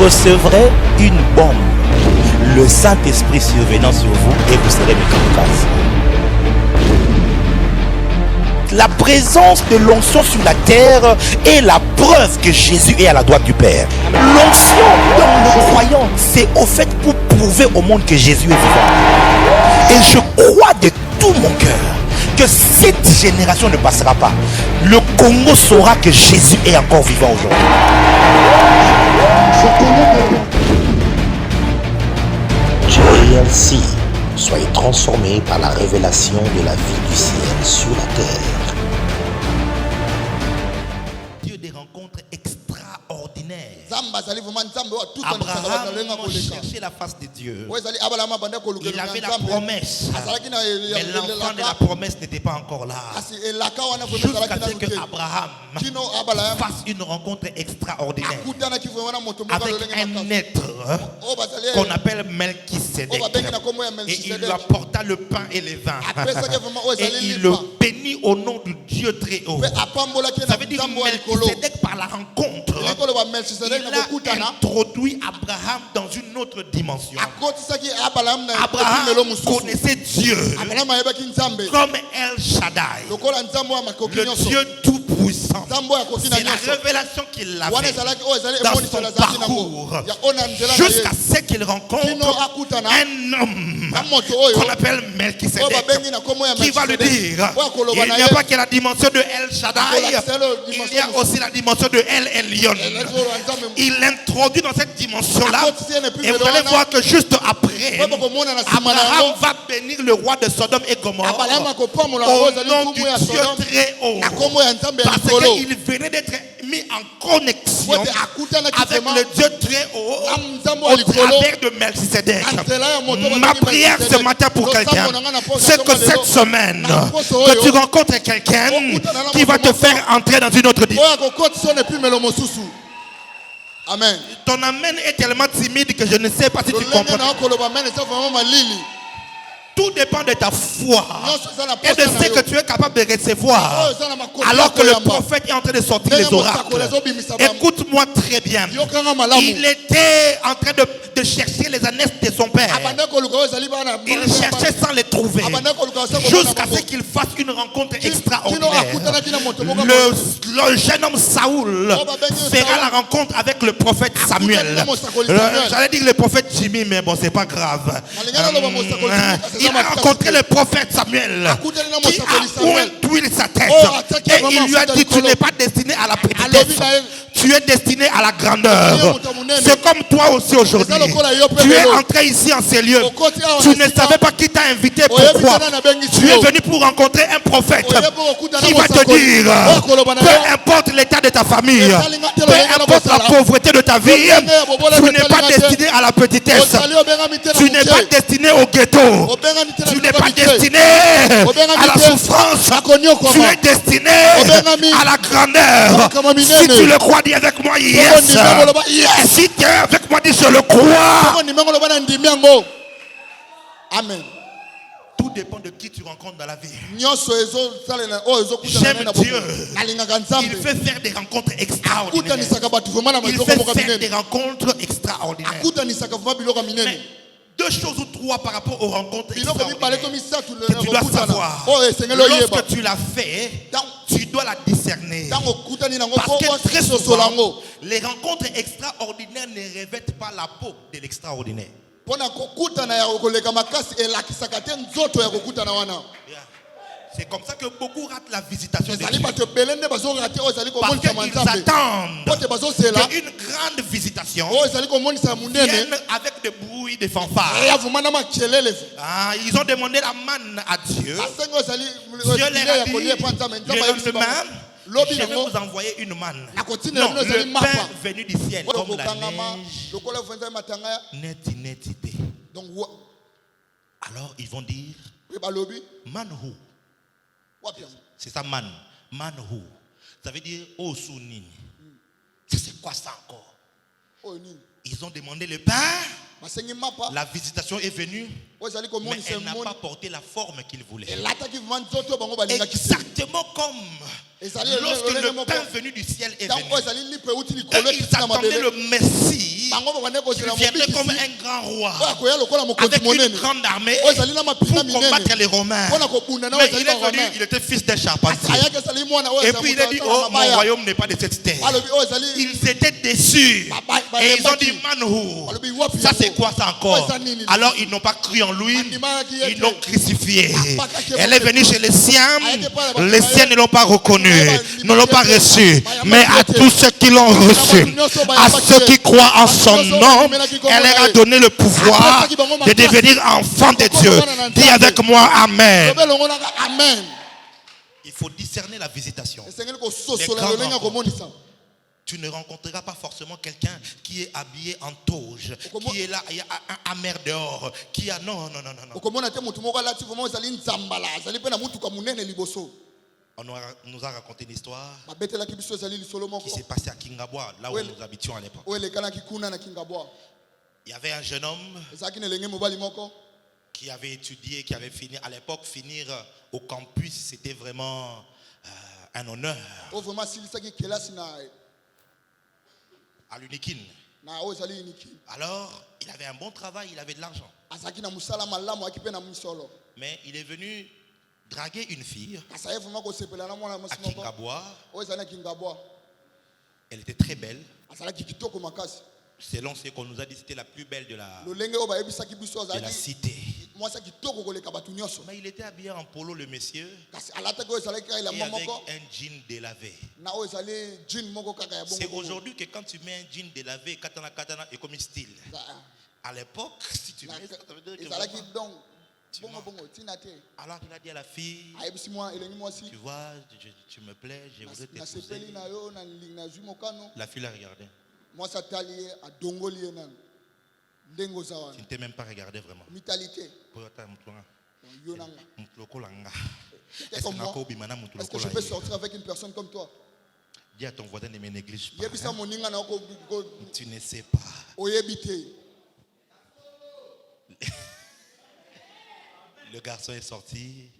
recevrez une bombe, le Saint-Esprit survenant sur vous, et vous serez mes kamikazes. La présence de l'onction sur la terre est la preuve que Jésus est à la droite du Père. L'onction dans le croyant, c'est au fait pour prouver au monde que Jésus est vivant. Et je crois de tout mon cœur que cette génération ne passera pas. Le Congo saura que Jésus est encore vivant aujourd'hui. JLC, soyez transformés par la révélation de la vie du ciel sur la terre. Dieu des rencontres extraordinaires. Abraham cherchait la face de Dieu. Il avait la promesse. Mais l'enfant de la promesse n'était pas encore là. Jusqu'à ce que Abraham fasse une rencontre extraordinaire avec un être qu'on appelle Melchisédek. Et il lui apporta le pain et les vins. Et il le bénit au nom du Dieu très haut. Ça veut dire Melchisédek par la rencontre. Il a introduit Abraham dans une autre dimension. Abraham connaissait Dieu comme El Shaddai, le Dieu tout-puissant. C'est la révélation qu'il avait dans son parcours, jusqu'à ce qu'il rencontre un homme qu'on appelle Melchisédek, qui va lui dire: il n'y a pas que la dimension de El Shaddai, il y a aussi la dimension de El Elyon. Il l'introduit dans cette dimension-là, et vous allez voir que juste après, Abraham va bénir le roi de Sodome et Gomorrhe au nom du Dieu très haut, parce qu'il venait d'être mis en connexion avec le Dieu très haut au travers de Melchisédek. Ma prière ce matin pour quelqu'un, c'est que cette semaine, que tu rencontres quelqu'un qui va te faire entrer dans une autre dimension. Amen. Ton amen est tellement timide que je ne sais pas si tu comprends. Tout dépend de ta foi et de ce que tu es capable de recevoir. Alors que le prophète est en train de sortir les oracles. Écoute-moi très bien. Il était en train de chercher les annexes de son père. Il cherchait sans les trouver, jusqu'à ce qu'il fasse une rencontre extraordinaire. Le jeune homme Saoul fera la rencontre avec le prophète Samuel. J'allais dire le prophète Jimmy, mais bon, c'est pas grave. Il a rencontré le prophète Samuel, qui a oint sa tête, et il lui a dit: tu n'es pas destiné à la petitesse, tu es destiné à la grandeur. C'est comme toi aussi aujourd'hui. Tu es entré ici en ces lieux, tu ne savais pas qui t'a invité. Pourquoi? Tu es venu pour rencontrer un prophète qui va te dire: peu importe l'état de ta famille, peu importe la pauvreté de ta vie, tu n'es pas destiné à la petitesse, tu n'es pas destiné au ghetto, tu n'es pas destiné à la souffrance, tu es destiné à la grandeur. Si tu le crois, dis avec moi yes. Si tu es avec moi, dis je le crois. Amen. Tout dépend de qui tu rencontres dans la vie. J'aime Dieu. Il fait faire des rencontres extraordinaires. Il fait faire des rencontres extraordinaires. Mais deux choses ou trois par rapport aux rencontres extraordinaires que tu dois savoir. Lorsque tu l'as fait, tu dois la discerner. Parce que très souvent, les rencontres extraordinaires ne revêtent pas la peau de l'extraordinaire. C'est comme ça que beaucoup ratent la visitation de Dieu. Parce qu'ils attendent qu'une grande visitation vienne avec des bruits, des fanfares. Ils ont demandé la manne à Dieu. Dieu leur a dit: le lendemain, je vais vous envoyer une manne. Non, le pain venu du ciel, comme la neige. Alors ils vont dire: man who? C'est ça, man. Man who? Ça veut dire oh souni. C'est quoi ça encore? Ils ont demandé le pain. La visitation est venue, mais elle n'a pas porté la forme qu'ils voulaient. Exactement comme Lorsque le pain venu du ciel est venu, ils attendaient le Messie qui viendrait comme un grand roi avec une grande armée pour combattre les Romains. Mais il est venu, il était fils d'un charpentier. Et puis il a dit, oh, mon royaume n'est pas de cette terre. Ils étaient déçus. Et ils ont dit, Manhou, ça c'est quoi ça encore? Alors ils n'ont pas cru en lui, ils l'ont crucifié. Elle est venue chez les siens ne l'ont pas reconnu, ne l'ont pas reçu. Mais à tous ceux qui l'ont reçu, à ceux qui croient en son nom, elle leur a donné le pouvoir de devenir enfants de Dieu. Dis avec moi, Amen. Il faut discerner la visitation. Tu ne rencontreras pas forcément quelqu'un qui est habillé en toge, qui est là, il y a un amer dehors, qui a... Non. On nous a raconté une histoire qui s'est passée à Kingabwa, là où nous habitions à l'époque. Il y avait un jeune homme qui avait étudié, qui avait fini, à l'époque, finir au campus, c'était vraiment un honneur. À l'Unikin. Alors, il avait un bon travail, il avait de l'argent. Mais il est venu draguer une fille à Kingabwa. Elle était très belle. Selon ce qu'on nous a dit, c'était la plus belle de la cité. Mais il était habillé en polo, le monsieur, et avec un jean délavé. C'est aujourd'hui que quand tu mets un jean délavé, katana est comme un style. À l'époque, si tu mets ça, ça veut dire que alors il a dit à la fille, tu vois, tu me plais, je voudrais t'épouser. La fille l'a regardé. Tu ne t'es même pas regardé vraiment. Est-ce que je peux sortir avec une personne comme toi? Dis à ton voisin, ne me néglige pas. Tu ne sais pas. Le garçon est sorti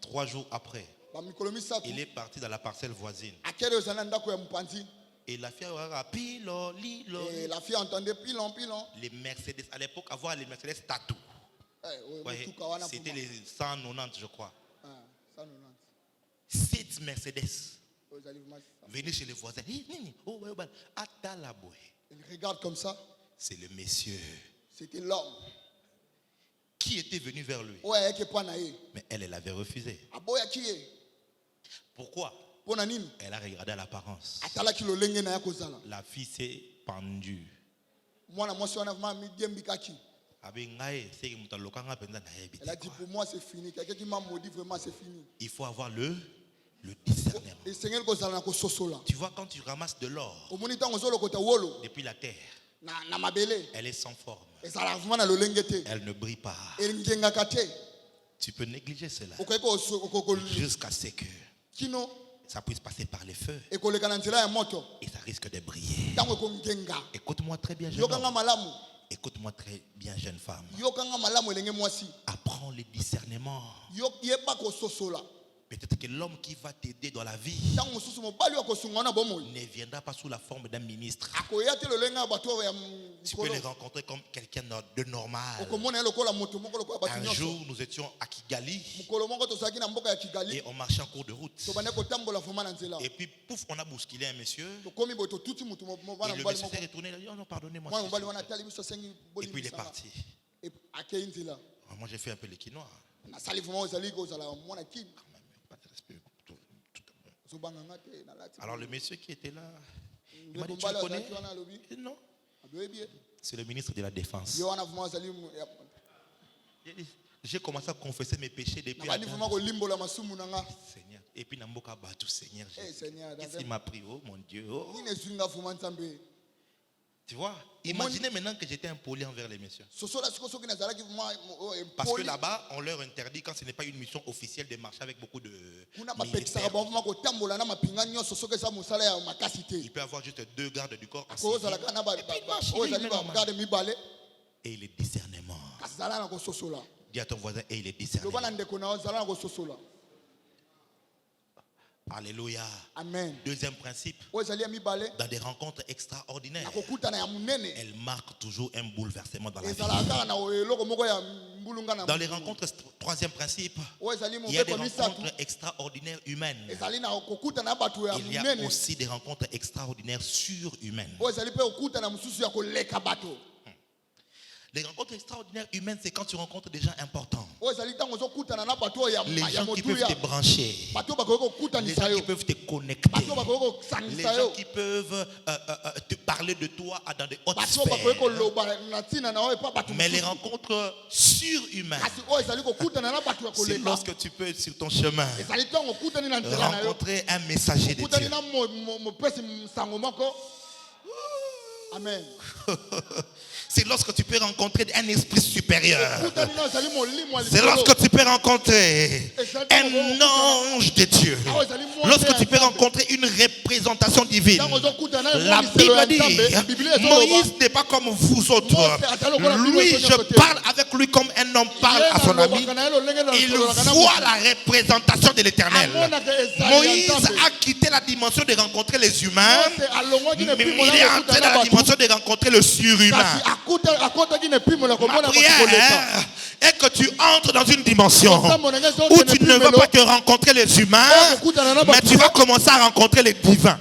3 jours après. Il est parti dans la parcelle voisine. Et la fille a pilon. Et la fille entendait pilon. Les Mercedes, à l'époque, avoir les Mercedes tatou. C'était les 190, je crois. 7 Mercedes. Venez chez les voisins. Il regarde comme ça. C'est le monsieur. C'était l'homme qui était venu vers lui. Mais elle avait refusé. Pourquoi? Elle a regardé à l'apparence. La fille s'est pendue. Elle a dit pour moi c'est fini. Quelqu'un qui m'a maudit vraiment c'est fini. Il faut avoir le discernement. Tu vois, quand tu ramasses de l'or depuis la terre, elle est sans forme. Elle ne brille pas. Tu peux négliger cela jusqu'à ce que ça puisse passer par les feux et ça risque de briller. Écoute-moi très bien, jeune homme. Écoute-moi très bien, jeune femme. Apprends le discernement. Peut-être que l'homme qui va t'aider dans la vie ne viendra pas sous la forme d'un ministre. Tu peux le rencontrer comme quelqu'un de normal. Un jour, nous étions à Kigali et on marchait en cours de route. Et puis, pouf, on a bousculé un monsieur. Et le monsieur s'est retourné. Il a dit, oh non, pardonnez-moi. Et puis, il est parti. Moi, j'ai fait un peu les quinois. Alors le monsieur qui était là, il m'a dit, tu le connais? Non. C'est le ministre de la Défense. J'ai commencé à confesser mes péchés depuis Seigneur. Et puis Namboka Batou, Seigneur. Qu'est-ce qu'il m'a pris? Oh mon Dieu. Oh. Tu vois, imaginez maintenant que j'étais impoli envers les messieurs. Parce que là-bas, on leur interdit, quand ce n'est pas une mission officielle, de marcher avec beaucoup de militaires. Il peut y avoir juste 2 gardes du corps assis. Et il est discernement. Dis à ton voisin, et il est discernement. Alléluia. Amen. Deuxième principe. Dans des rencontres extraordinaires, elles marquent toujours un bouleversement dans la vie. Dans les rencontres, troisième principe, il y a des rencontres extraordinaires humaines. Il y a aussi des rencontres extraordinaires surhumaines. Les rencontres extraordinaires humaines, c'est quand tu rencontres des gens importants. Les gens qui peuvent te brancher. Les gens qui peuvent te connecter. Les gens qui peuvent te parler de toi dans des hautes sphères. Mais les rencontres surhumaines, c'est lorsque tu peux sur ton chemin rencontrer un messager de Dieu. Amen. C'est lorsque tu peux rencontrer un esprit supérieur. C'est lorsque tu peux rencontrer un ange de Dieu. Lorsque tu peux rencontrer une représentation divine. La Bible dit, Moïse n'est pas comme vous autres. Lui, je parle avec lui comme un homme parle à son ami. Il voit la représentation de l'Éternel. Moïse a quitté la dimension de rencontrer les humains. Mais il est entré dans la dimension de rencontrer le surhumain. Ma prière est que tu entres dans une dimension où tu ne veux pas que rencontrer les humains, mais tu vas commencer à rencontrer les divins.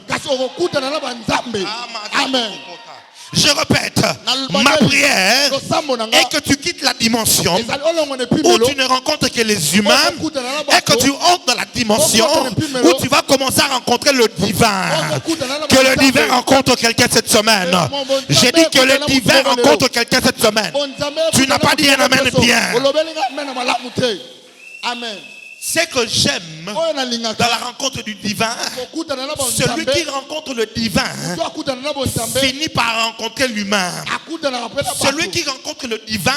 Amen. Je répète, ma prière est que tu quittes la dimension où tu ne rencontres que les humains et que tu entres dans la dimension où tu vas commencer à rencontrer le divin. Que le divin rencontre quelqu'un cette semaine. J'ai dit que le divin rencontre quelqu'un cette semaine. Tu n'as pas dit un amen bien. Amen. Ce que j'aime dans la rencontre du divin, celui qui rencontre le divin finit par rencontrer l'humain. Celui qui rencontre le divin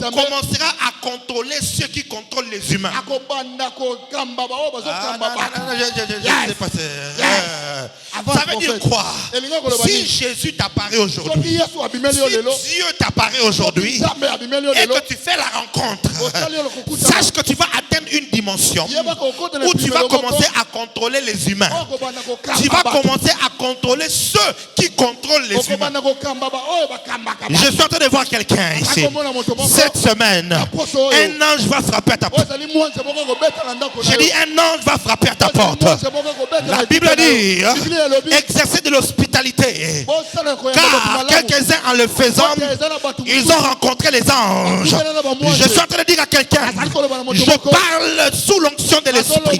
commencera à contrôler ceux qui contrôlent les humains. Ça veut dire quoi? Si Jésus t'apparaît aujourd'hui, si Dieu t'apparaît aujourd'hui et que tu fais la rencontre, sache que tu vas atteindre une dimension où tu vas commencer à contrôler les humains. Tu vas commencer à contrôler ceux qui contrôlent les humains. Je suis en train de voir quelqu'un ici. Cette semaine, un ange va frapper à ta porte. J'ai dit un ange va frapper à ta porte. La Bible dit exercer de l'hospitalité. Car quelques-uns en le faisant, ils ont rencontré les anges. Je suis en train de dire à quelqu'un, je parle sous l'onction de l'esprit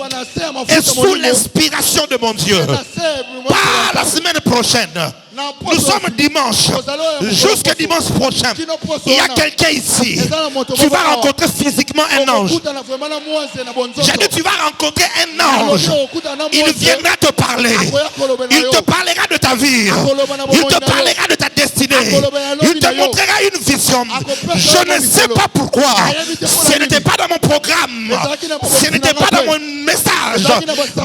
et sous l'inspiration de mon Dieu. Pas la semaine prochaine. Nous sommes dimanche. Jusqu'à dimanche prochain, il y a quelqu'un ici. Tu vas rencontrer physiquement un ange. J'ai dit tu vas rencontrer un ange. Il viendra te parler. Il te parlera de ta vie. Il te parlera de ta destinée. Il te montrera une vision. Je ne sais pas pourquoi. Ce n'était pas dans mon programme. Ce n'était pas dans mon message.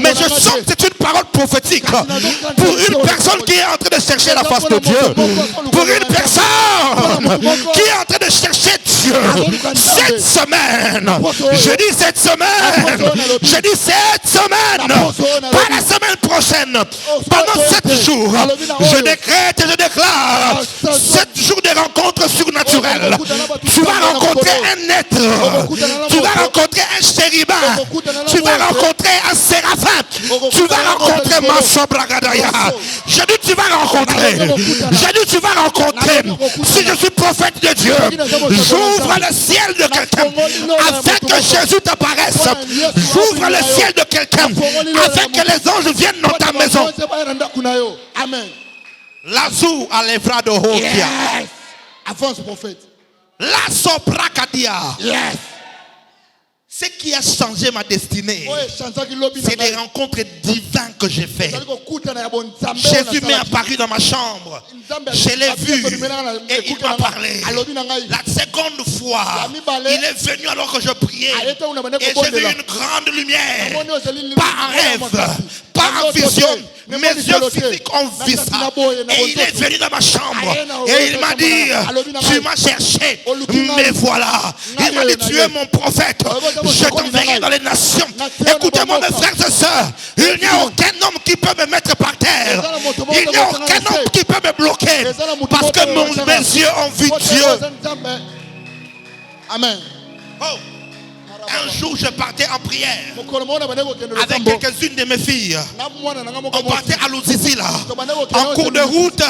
Mais je sens que c'est une parole prophétique pour une personne qui est en train de chercher la face de Dieu. Pour une personne qui est en train de chercher Dieu. Cette semaine. Je dis cette semaine. Je dis cette semaine. Pas la semaine prochaine. Pendant 7 jours. Je décrète et je déclare 7 jours de rencontres surnaturelles. Tu vas rencontrer un être. Tu vas rencontrer un chérubin. Tu vas rencontrer un séraphin. Tu vas rencontrer ma sobragadaya. Je dis tu vas rencontrer. J'ai dit tu vas rencontrer. Si je suis prophète de Dieu, j'ouvre le ciel de quelqu'un afin que Jésus t'apparaisse. J'ouvre le ciel de quelqu'un afin que les anges viennent dans ta maison. Amen. Lazou alevra de Hokia. Yes. Avance prophète. La sobrakadia. Yes. Ce qui a changé ma destinée, c'est des rencontres divines que j'ai faites. Jésus m'est apparu dans ma chambre. Je l'ai vu et il m'a parlé. La seconde fois, il est venu alors que je priais. Et j'ai vu une grande lumière. Pas un rêve, pas en vision. Mes yeux physiques ont vu ça. Et il est venu dans ma chambre. Et il m'a dit, tu m'as cherché, mais voilà. Il m'a dit, tu es mon prophète. Je t'enverrai dans les nations. Écoutez-moi mes frères et sœurs. Il n'y a aucun homme qui peut me mettre par terre. Il n'y a aucun homme qui peut me bloquer. Parce que mes yeux ont vu Dieu. Amen. Oh. Un jour, je partais en prière avec quelques-unes de mes filles. On partait à Luzizila. En cours de route,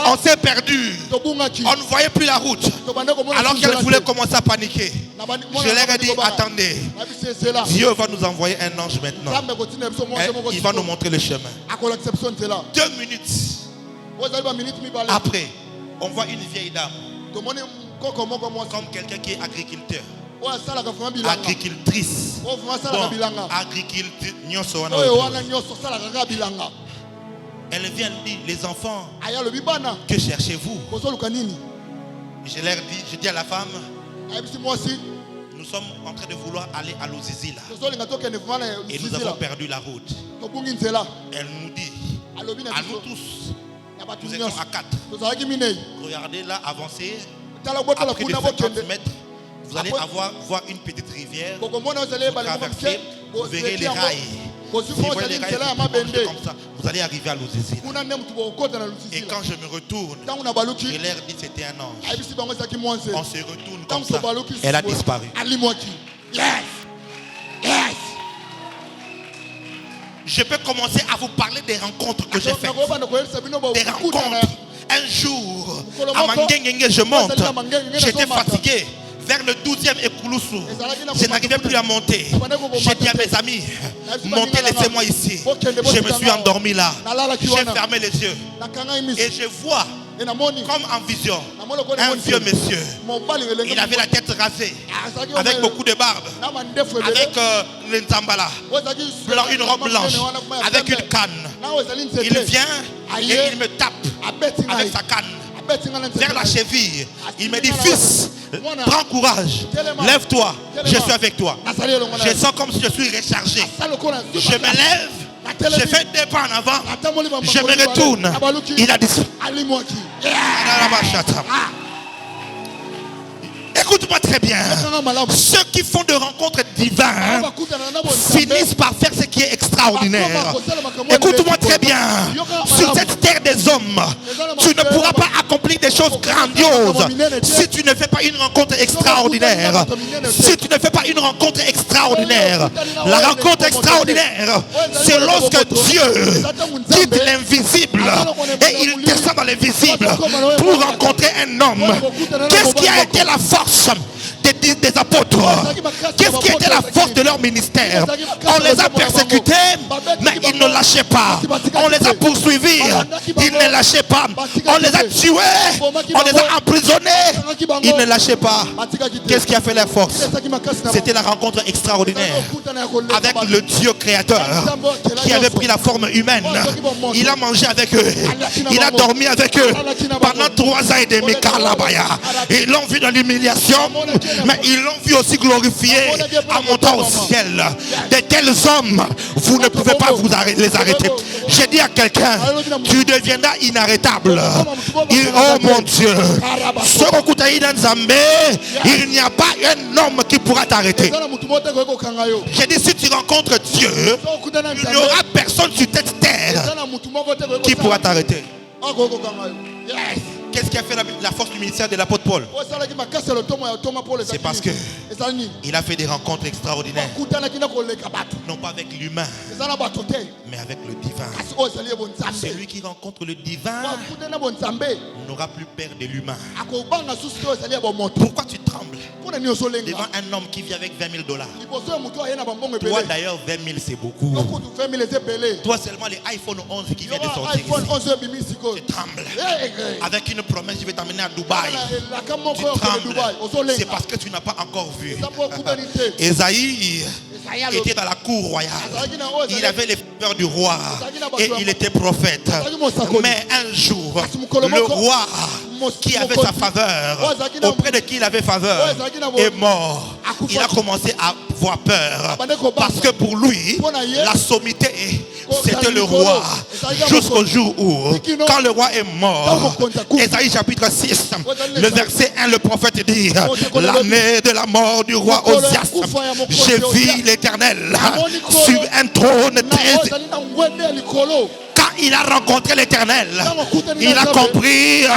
on s'est perdu. On ne voyait plus la route. Alors qu'elle voulait commencer à paniquer. Je leur ai dit, attendez. Dieu va nous envoyer un ange maintenant. Il va nous montrer le chemin. 2 minutes après, on voit une vieille dame. Comme quelqu'un qui est agriculteur. Agricultrice. Bon, agricultrice. Elle vient dire, les enfants, que cherchez-vous? Je leur dis, je dis à la femme, nous sommes en train de vouloir aller à Luzizila. Et nous avons perdu la route. Elle nous dit, à nous tous, nous étions à 4. Regardez là, avancez. Après de 50 mètres, vous allez voir une petite rivière. Vous traversez, vous verrez les rails. Si vous voyez les rails comme ça, vous allez arriver à Luzizila. Et quand je me retourne, je leur dis c'était un ange. On se retourne comme ça. Elle a disparu. Je peux commencer à vous parler des rencontres que j'ai faites. Des rencontres. Un jour, à Mangengenge, je monte. J'étais fatigué. Vers le 12e Ekoulousou, je n'arrivais plus à monter. J'ai dit à mes amis, montez, laissez-moi ici. Je me suis endormi là. J'ai fermé les yeux. Et je vois, comme en vision, un vieux monsieur. Il avait la tête rasée, avec beaucoup de barbe, avec le nzambala, une robe blanche, avec une canne. Il vient et il me tape avec sa canne vers la cheville. Il me dit, fils, prends courage, lève-toi, je suis avec toi. Je sens comme si je suis rechargé. Je me lève, je fais 2 pas en avant, je me retourne. Il a disparu. Écoute-moi très bien. Ceux qui font de rencontres divines finissent par faire ce qui est extraordinaire. Écoute-moi très bien. Sur cette terre des hommes, tu ne pourras pas accomplir des choses grandioses si tu ne fais pas une rencontre extraordinaire. Si tu ne fais pas une rencontre extraordinaire. La rencontre extraordinaire, c'est lorsque Dieu quitte l'invisible et il descend dans l'invisible pour rencontrer un homme. Qu'est-ce qui a été la force des apôtres? Qu'est-ce qui était la force de leur ministère? On les a persécutés, mais ils ne lâchaient pas. On les a poursuivis, ils ne lâchaient pas. On les a tués, on les a emprisonnés, ils ne lâchaient pas. Qu'est-ce qui a fait leur force? C'était la rencontre extraordinaire avec le Dieu créateur qui avait pris la forme humaine. Il a mangé avec eux, il a dormi avec eux pendant 3 ans et demi. Ils l'ont vu dans l'humiliation, mais ils l'ont vu aussi glorifié en montant au ciel. De tels hommes, vous ne pouvez pas les arrêter. J'ai dit à quelqu'un, tu deviendras inarrêtable. Oh mon Dieu, il n'y a pas un homme qui pourra t'arrêter. J'ai dit, si tu rencontres Dieu, il n'y aura personne sur cette terre qui pourra t'arrêter. Qu'est-ce qui a fait la force du ministère de l'apôtre Paul? C'est parce que il a fait des rencontres extraordinaires. Non pas avec l'humain, mais avec le divin. Celui qui rencontre le divin n'aura plus peur de l'humain. Pourquoi tu trembles devant un homme qui vit avec $20,000? Toi d'ailleurs, 20 000 c'est beaucoup. Toi seulement les iPhone 11 qui vient de sortir ici. Tu trembles. Avec une promesse, je vais t'amener à Dubaï. Tu trembles. C'est parce que tu n'as pas encore vu. Esaïe était dans la cour royale. Il avait les faveurs du roi et il était prophète. Mais un jour, le roi qui avait sa faveur, auprès de qui il avait faveur, est mort. Il a commencé à avoir peur parce que pour lui, la sommité, c'était le roi. jusqu'au jour où, quand le roi est mort, Ésaïe chapitre 6, le verset 1, le prophète dit, l'année de la mort du roi Osias, j'ai vu l'Éternel sur un trône très... Quand il a rencontré l'Éternel, il a compris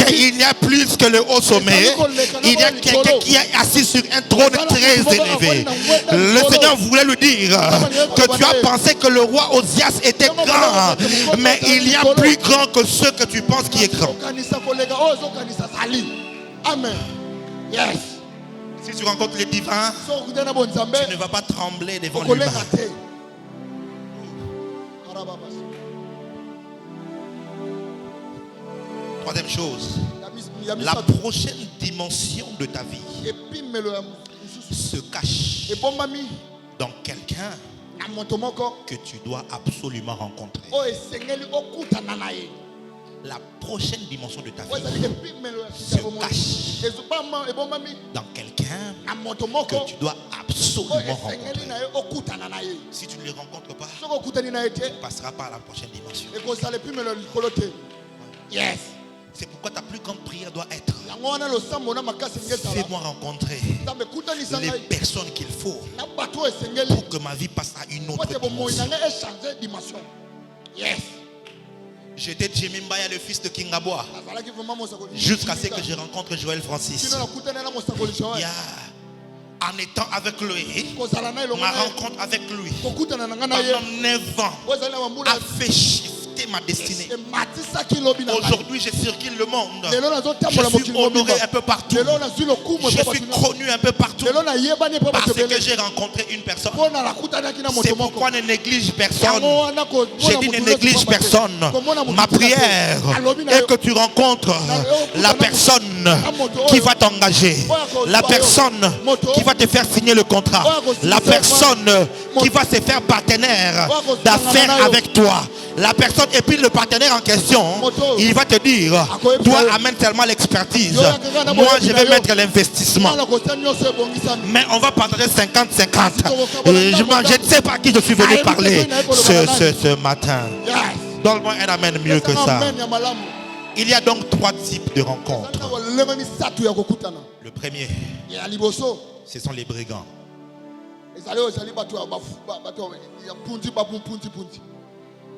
qu'il y a plus que le haut sommet. Il y a quelqu'un qui est assis sur un trône très élevé. Le Seigneur voulait lui dire que tu as pensé que le roi Osias était grand, mais il y a plus grand que ceux que tu penses qui est grand. Amen. Yes. Si tu rencontres les divins, tu ne vas pas trembler devant l'humain. Troisième chose, la prochaine dimension de ta vie se cache dans quelqu'un que tu dois absolument rencontrer. La prochaine dimension de ta vie se cache dans quelqu'un que tu dois absolument rencontrer. Si tu ne le rencontres pas, tu ne passeras pas à la prochaine dimension. Yes. C'est pourquoi ta plus grande prière doit être: fais-moi rencontrer les personnes qu'il faut pour que ma vie passe à une autre dimension. Yes. J'étais Jimmy Mbaya, le fils de King Aboua, jusqu'à ce que je rencontre Joël Francis. En étant avec lui, ma rencontre avec lui pendant 9 ans a fait shifter ma destinée. Aujourd'hui, je circule le monde. Je suis honoré un peu partout. Je suis connu un peu partout parce que j'ai rencontré une personne. C'est pourquoi ne néglige personne. J'ai dit ne néglige personne. Ma prière est que tu rencontres la personne qui va t'engager, la personne qui va te faire signer le contrat, la personne qui va se faire partenaire d'affaires avec toi. La personne, et puis le partenaire en question, il va te dire, toi amène tellement l'expertise, moi je vais mettre l'investissement. Mais on va partager 50-50. Je ne sais pas à qui je suis venu parler ce matin. Donne-moi un amen mieux que ça. Il y a donc 3 types de rencontres. Le premier, ce sont les brigands.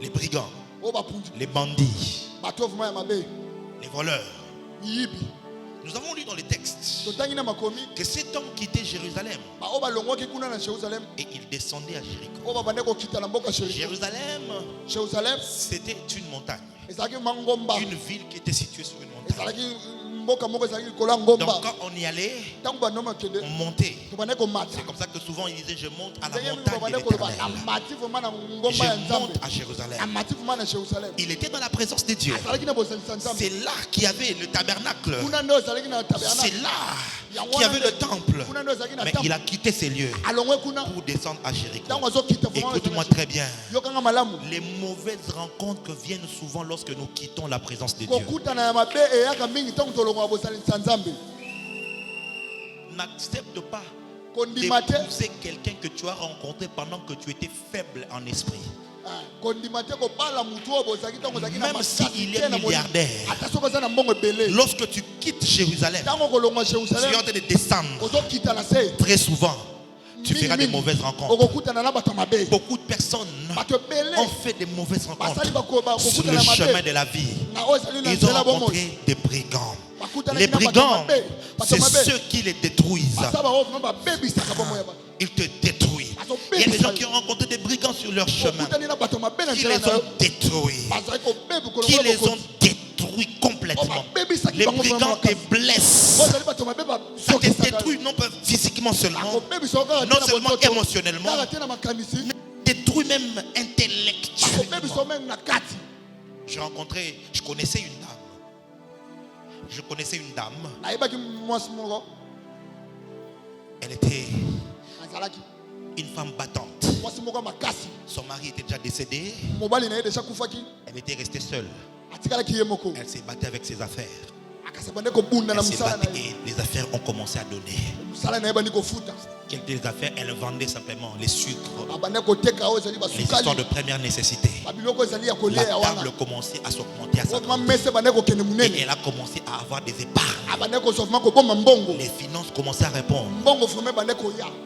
Les brigands, les bandits, les voleurs. Nous avons lu dans les textes que cet homme quittait Jérusalem et il descendait à Jéricho. Jérusalem, c'était une montagne, une ville qui était située sur une montagne. Donc quand on y allait, on montait. C'est comme ça que souvent il disait: je monte à la montagne de l'Éternel. Je monte à Jérusalem. Il était dans la présence de Dieu. C'est là qu'il y avait le tabernacle. C'est là qu'il y avait le temple. Mais il a quitté ces lieux pour descendre à Jéricho. Écoute-moi très bien. Les mauvaises rencontres viennent souvent lorsque nous quittons la présence de Dieu. N'accepte pas d'épouser quelqu'un que tu as rencontré pendant que tu étais faible en esprit. Même s'il est milliardaire, lorsque tu quittes Jérusalem, tu es en train de descendre. Très souvent, tu feras des mauvaises rencontres. Beaucoup de personnes ont fait des mauvaises rencontres sur le chemin de la vie. Ils ont rencontré des brigands. Les brigands, c'est ceux qui les détruisent. Ils te détruisent. Il y a des gens qui ont rencontré des brigands sur leur chemin, qui les ont détruits, qui les ont détruits complètement. Les brigands te blessent. Ça te détruit non pas physiquement seulement, non seulement émotionnellement, mais détruit même intellectuellement. Je connaissais une dame. Elle était une femme battante. Son mari était déjà décédé. Elle était restée seule. Elle s'est battue avec ses affaires. Et les affaires ont commencé à donner. Quelles étaient les affaires? Elle vendait simplement les sucres, les histoires de première nécessité. La table commençait à s'augmenter, à s'agrandir. Et elle a commencé à avoir des épargnes. Les finances commençaient à répondre.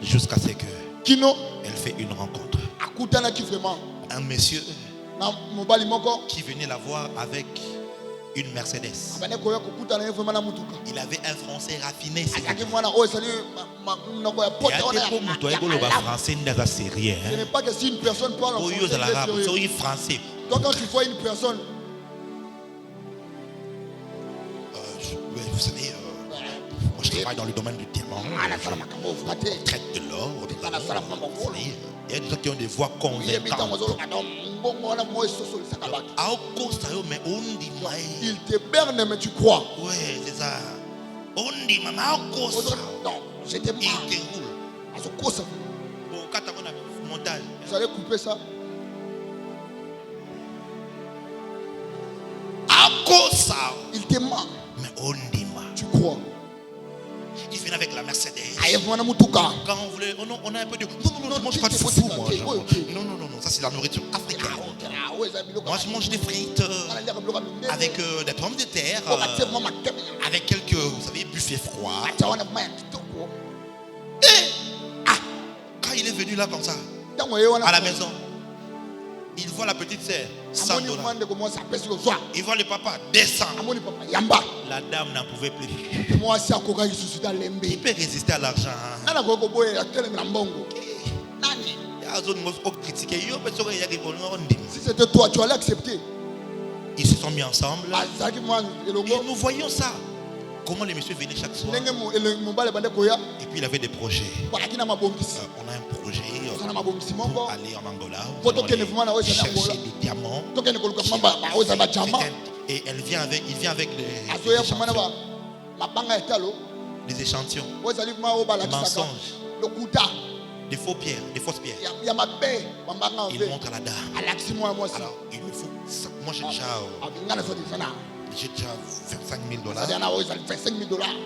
Jusqu'à ce que elle fait une rencontre. Un monsieur qui venait la voir avec une Mercedes. Il avait un français raffiné. Ce n'est pas que si une personne parle en français. Donc quand tu vois une personne, vous savez, moi je travaille dans le domaine du diamant. Je traite de l'or. Il y a des gens qui ont des voix convaincantes. Il te berne mais tu crois. Oui, c'est ça. Non, je te marre. Vous allez couper ça. Il te ment. Mais on dit tu crois. Il vient avec la Mercedes. Quand on voulait, on a un peu de. Non, je mange pas de foufou, moi. Non, ça c'est la nourriture africaine. Moi je mange des frites avec des pommes de terre, avec quelques, vous savez, buffets froids. Quand il est venu là comme ça, à la maison, il voit la petite sœur, $100. Il voit le papa, $200. La dame n'en pouvait plus. Qui peut résister à l'argent? Si c'était toi, tu allais accepter. Ils se sont mis ensemble. Et nous voyons ça. Comment les messieurs venaient chaque soir. Et puis il avait des projets. On a un projet pour aller en Angola. Chercher des diamants. Et il vient avec les échantillons. Des mensonges. Des fausses pierres. Il montre à la dame. Alors, il me faut ça. Moi j'ai déjà $25,000.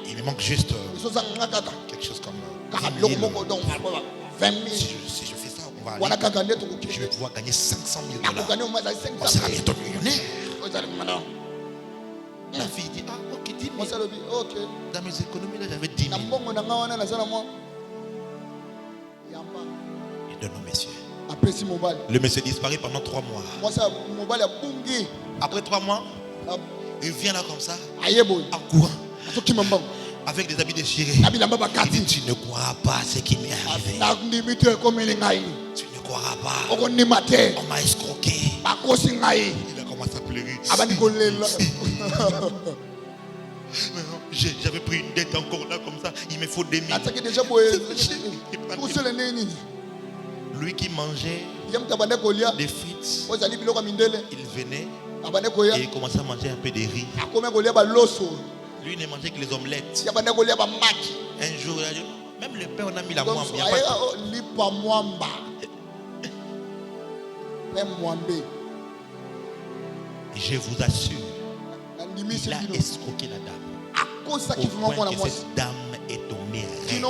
Il me manque juste quelque chose comme 20 000. Si je fais ça, je vais pouvoir gagner $500,000. On sera bientôt millionnaire. La fille dit, ok, 10 000. Dans mes économies, là, j'avais 10 000. Il donne au monsieur. Le monsieur disparaît pendant 3 mois. Après 3 mois, il vient là comme ça, en courant, avec des habits déchirés. Il dit, tu ne croiras pas ce qui m'est arrivé. Tu ne croiras pas. On m'a escroqué. Il a commencé à pleurer. J'avais pris une dette encore là comme ça. Il me faut des mille. Lui qui mangeait des frites, il venait et il commençait à manger un peu de riz. Lui ne mangeait que les omelettes. Un jour, il a dit, même le pain on a mis la moine. Je vous assure, il a escroqué la dame. Au point que cette dame est tombée raide.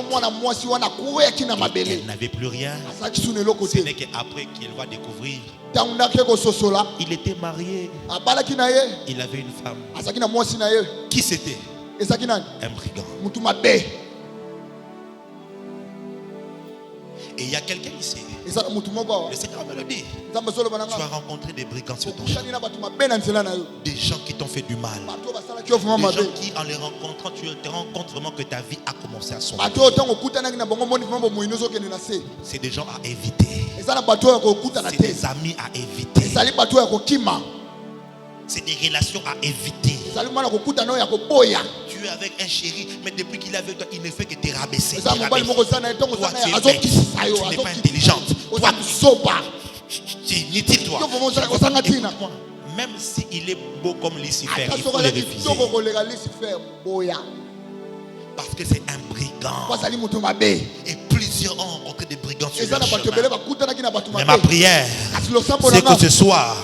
Elle n'avait plus rien. Ce n'est qu'après qu'elle va découvrir. Il était marié. Il avait une femme. Qui c'était? Un brigand. Et il y a quelqu'un ici. Le Seigneur me le dit. Tu as rencontré des brigands sur ton chemin. Des gens qui t'ont fait du mal. Des gens qui, en les rencontrant, tu te rends compte vraiment que ta vie a commencé à sombrer. C'est des gens à éviter. C'est des amis à éviter. C'est des relations à éviter. Tu es avec un chéri, mais depuis qu'il est avec toi, il ne fait que te rabaisser. Toi, tu es bête. Tu n'es pas intelligente. Toi, tu es inutile, toi. Même s'il est beau comme Lucifer, il faut le refuser. Parce que c'est un brigand. Et plusieurs ont rencontré des brigands sur leur chemin. Mais ma prière, c'est que ce soir,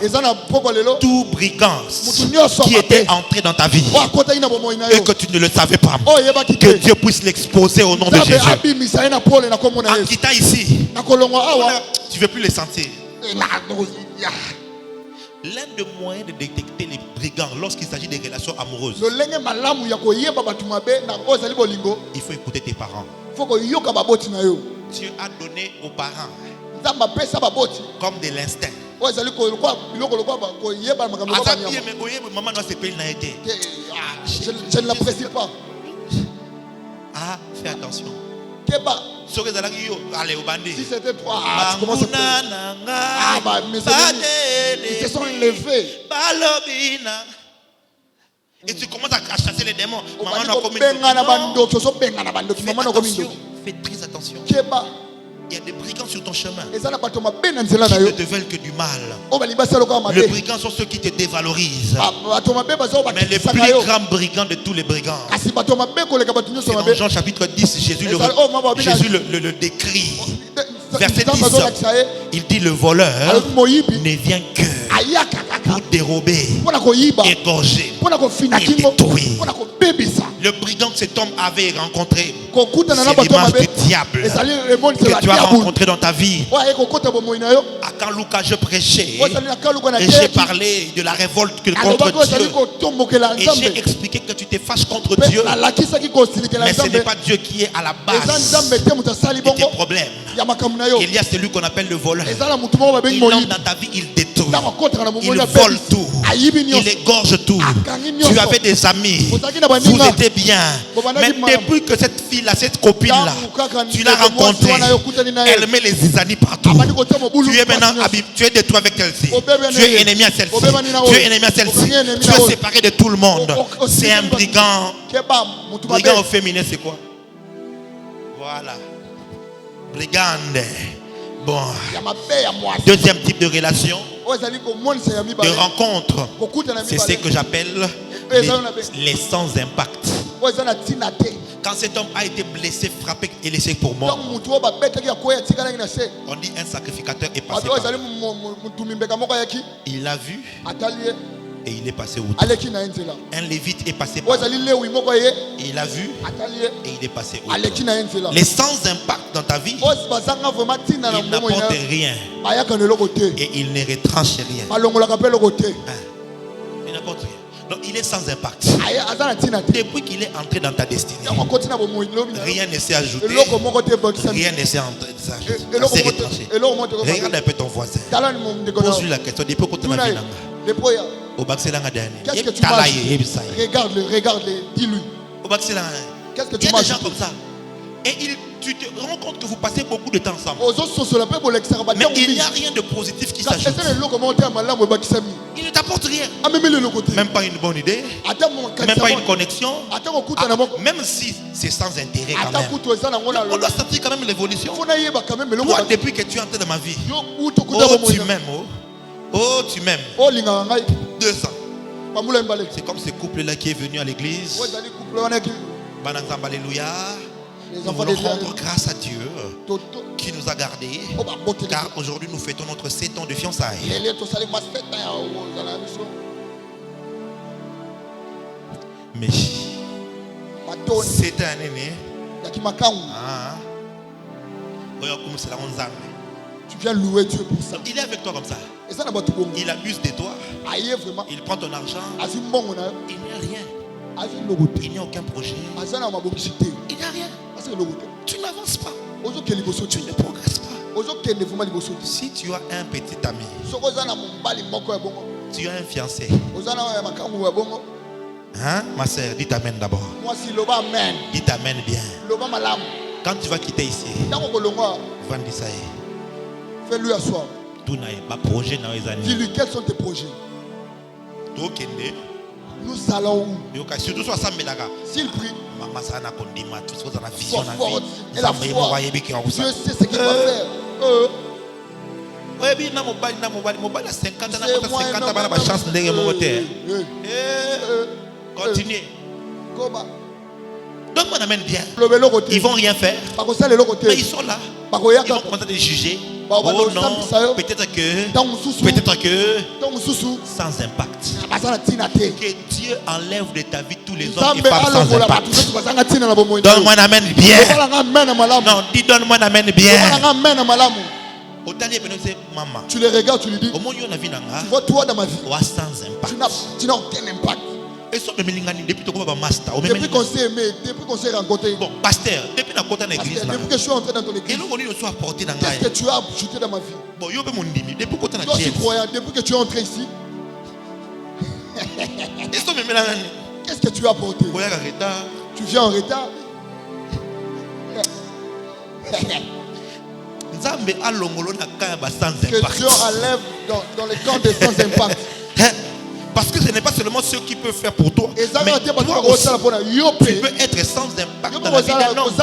tout brigand qui était entré dans ta vie et que tu ne le savais pas, que Dieu puisse l'exposer au nom de Jésus. En quittant ici, tu ne veux plus les sentir. L'un des moyens de détecter les brigands lorsqu'il s'agit des relations amoureuses, il faut écouter tes parents. Dieu a donné aux parents comme de l'instinct. Je ne l'apprécie pas. Ah, fais attention. Si c'était toi, tu commences à mais ils se sont levés. Et tu commences à chasser les démons. Fais très attention. Il y a des brigands sur ton chemin qui ne te veulent que du mal. Les brigands sont ceux qui te dévalorisent. Mais le plus grand brigand de tous les brigands, c'est dans Jean chapitre 10, Jésus le décrit. Verset 10, il dit le voleur ne vient que pour dérober, égorger et détruire. Le brigand que cet homme avait rencontré, c'est l'image du diable que tu as rencontré dans ta vie. À quand Lucas je prêchais et j'ai parlé de la révolte contre Dieu et j'ai expliqué que tu te fâches contre Dieu, mais ce n'est pas Dieu qui est à la base de tes problèmes. Il y a celui qu'on appelle le voleur. Il entre dans ta vie, il détruit, il vole tout, il égorge tout. Tu avais des amis, vous étiez bien, mais depuis que cette fille-là, cette copine-là, tu l'as rencontrée, elle met les zizanies partout. Tu es maintenant tu es détruit avec celle-ci, tu es ennemi à celle-ci, tu es ennemi à celle-ci, tu es séparé de tout le monde. C'est un brigand. Brigand au féminin, c'est quoi? Voilà. Brigande. Bon. Deuxième type de relation, de rencontre, c'est ce que j'appelle les sans impact. Quand cet homme a été blessé, frappé et laissé pour mort, on dit un sacrificateur est passé par là. Il l'a vu et il est passé outre. Un lévite est passé par là. Il a vu et il est passé outre. Les sans impact dans ta vie, ils n'apportent rien et ils ne retranchent rien. Ils n'apportent rien. Donc il est sans impact. Depuis qu'il est entré dans ta destinée, rien ne s'est ajouté, rien ne s'est retranché. Regarde un peu ton voisin. Pose-lui la question. Qu'est-ce que tu manges? Regarde-le, dis-lui. Qu'est-ce que tu manges? Il y a des gens comme ça. Et tu te rends compte que vous passez beaucoup de temps ensemble. Mais il n'y a rien de positif qui s'ajoute. Il ne t'apporte rien. Même pas une bonne idée. Même pas une connexion. Même si c'est sans intérêt quand même. On doit sentir quand même l'évolution. Toi, depuis que tu es entré dans ma vie, oh tu m'aimes. Oh tu m'aimes. 2 ans. C'est comme ce couple-là qui est venu à l'église. Alléluia. Nous voulons rendre grâce à Dieu qui nous a gardés, car aujourd'hui nous fêtons notre 7 ans de fiançailles. Mais c'est un aîné. Tu viens louer Dieu pour ça. Il est avec toi comme ça. Il abuse de toi. Il prend ton argent. Il n'y a rien. Il n'y a aucun projet. Il n'y a rien. Tu n'avances pas. Tu ne progresses pas. Si tu as un petit ami, tu as un fiancé, hein, ma soeur, dis amen d'abord. Dis amen bien. Quand tu vas quitter ici, fais-lui asseoir. Dis-lui quels sont tes projets. Nous allons où? S'il prie, sois forte. Et la foi, Dieu sait ce qu'il va faire. Continue. Donne-moi un amène bien. Ils vont rien faire. Mais ils sont là. Ils vont commencer à te juger. Oh non, peut-être que sans impact. Que Dieu enlève de ta vie tous les hommes et femmes sans impact. Donne-moi un amen bien. Non, dis donne-moi un amen bien. Tu les regardes, tu lui dis, tu vois toi dans ma vie, tu n'as aucun impact. Depuis qu'on s'est aimé, depuis qu'on s'est rencontré. Bon, pasteur, depuis que je suis entré dans ton église, qu'est-ce que tu as ajouté dans ma vie? Bon, toi, tu croyais, depuis que tu es entré ici, qu'est-ce que tu as apporté? Tu viens en retard. Que Dieu enlève dans les camps des sans impact. Parce que ce n'est pas seulement ceux qui peuvent faire pour toi, mais toi aussi, tu peux être sans impact dans la vie d'un homme,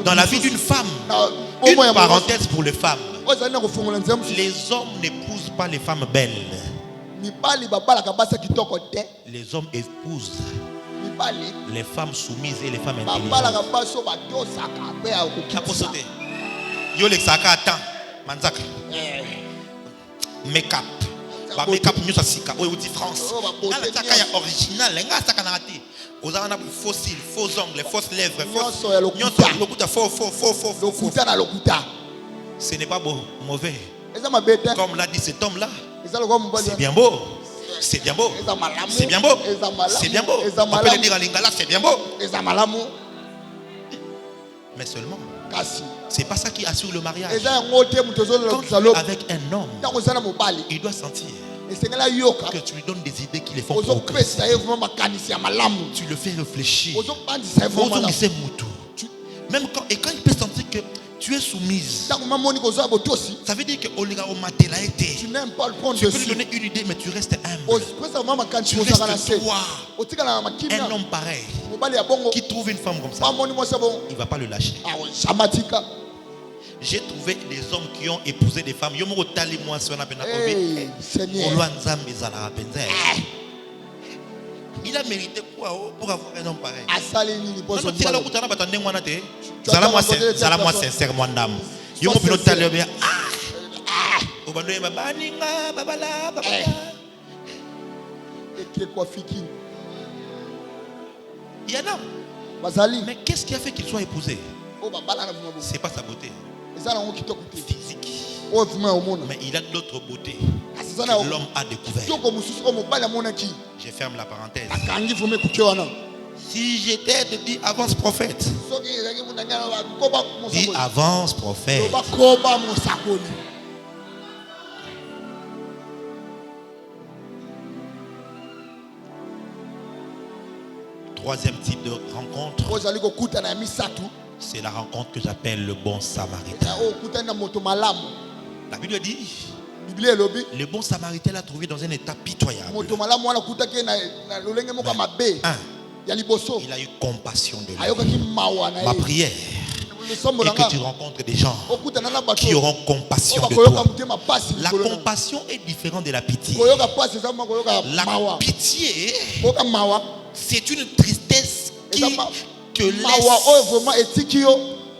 dans la vie d'une femme. Une parenthèse pour les femmes. Les hommes n'épousent pas les femmes belles. Les hommes épousent les femmes soumises et les femmes intelligentes. Yo le saka attend manzaka make-up ba make-up nyusa sika o uti France ala saka ya original nga saka na ati ozana na faux cils, faux ongles, fausses lèvres, faux lokuta faux ce n'est pas beau, mauvais. Comme l'a dit cet homme là, c'est bien beau. C'est bien beau. C'est bien beau. C'est bien beau. On peut le dire en lingala, c'est bien beau. Mais seulement c'est pas ça qui assure le mariage. Quand avec un homme, il doit sentir que tu lui donnes des idées qui les font progresser. Tu le fais réfléchir. Même quand il peut sentir que tu es soumise, ça veut dire que tu n'aimes pas le prendre. Tu peux lui donner une idée, mais tu restes humble. Tu restes toi. Un homme pareil qui trouve une femme comme ça, il ne va pas le lâcher. J'ai trouvé des hommes qui ont épousé des femmes. Il a mérité quoi pour avoir un homme pareil? Moi sincère, mon âme. Il y en a. Mais qu'est-ce qui a fait qu'il soit épousé? C'est pas sa beauté physique, mais il a d'autres beautés que l'homme a découvert. Je ferme la parenthèse. Si j'étais de dire avance prophète, dis avance prophète. Troisième type de rencontre, c'est la rencontre que j'appelle le bon samaritain. La Bible dit, le bon samaritain l'a trouvé dans un état pitoyable. Il a eu compassion de lui. Ma prière est que tu rencontres des gens qui auront compassion de toi. La compassion est différente de la pitié. La pitié, c'est une tristesse qui te laisse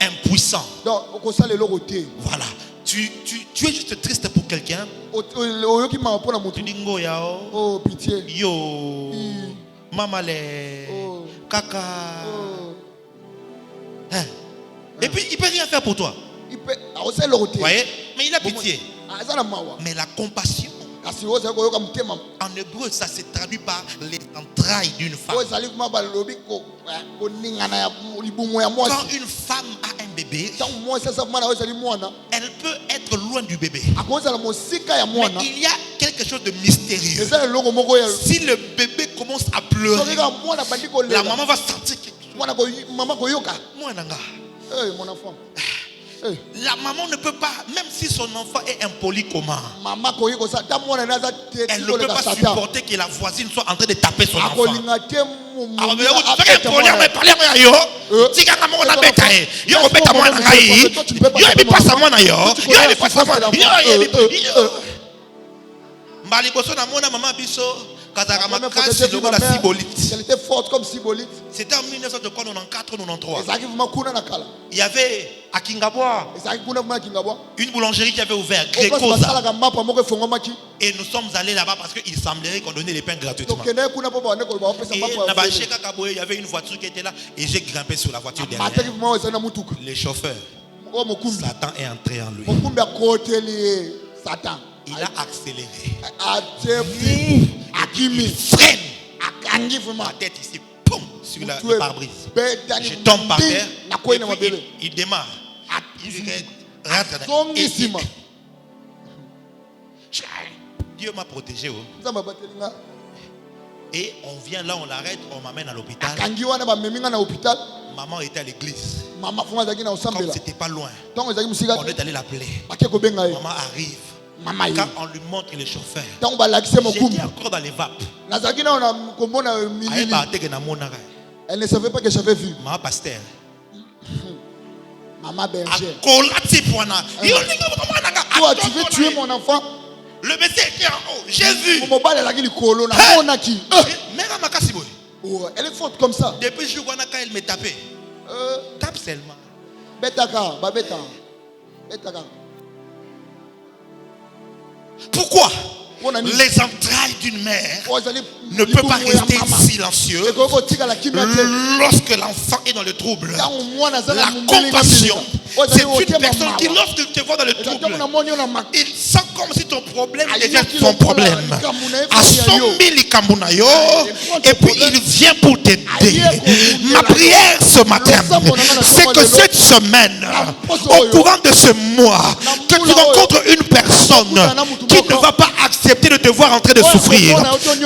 impuissant. Voilà. Tu es juste triste pour quelqu'un. Tu dis Ngoyao, pitié. Yo, Mamale, Kaka. Hein? Et puis il ne peut rien faire pour toi. Vous voyez? Mais il a pitié. Mais la compassion, en hébreu, ça se traduit par les entrailles d'une femme. Quand une femme a un bébé, elle peut être loin du bébé. Mais il y a quelque chose de mystérieux. Si le bébé commence à pleurer, la maman va sentir quelque chose. Mon enfant. La maman ne peut pas, même si son enfant est impoli comment, elle ne peut pas supporter que la voisine soit en train de taper son enfant. Elle était forte comme Sybolite. C'était en 1994-93. Il y avait à Kingaboa une boulangerie qui avait ouvert, Grécosa. Et nous sommes allés là-bas parce qu'il semblerait qu'on donnait les pains gratuitement. Et il y avait une voiture qui était là et j'ai grimpé sur la voiture derrière. Les chauffeurs. Satan est entré en lui. Il a accéléré. Il freine. Ma tête ici, poum, sur le pare-brise. Je tombe par terre. Et puis il démarre. Il rentre dans Dieu m'a protégé. Et on vient là, on l'arrête, on m'amène à l'hôpital. Maman était à l'église. Comme c'était pas loin, on est allé l'appeler. Maman arrive. Quand on lui montre les chauffeurs, j'étais encore dans les vapes. Elle ne savait pas que j'avais vu. Maman pasteur. Maman berger. Toi, tu veux tuer mon enfant? Le médecin était en haut. J'ai vu. Elle est forte comme ça. Depuis le jour où elle me tapait. Tape seulement. Pourquoi les entrailles d'une mère ne peuvent pas rester silencieuses lorsque l'enfant est dans le trouble? La compassion, c'est une personne qui, lorsque tu te vois dans le trouble, il sent comme si ton problème devient son problème. À 100 000 Kambunayo, et puis il vient pour t'aider. Ma prière ce matin, c'est que cette semaine, au courant de ce mois, que tu rencontres une personne qui ne va pas accepter de te voir en train de souffrir,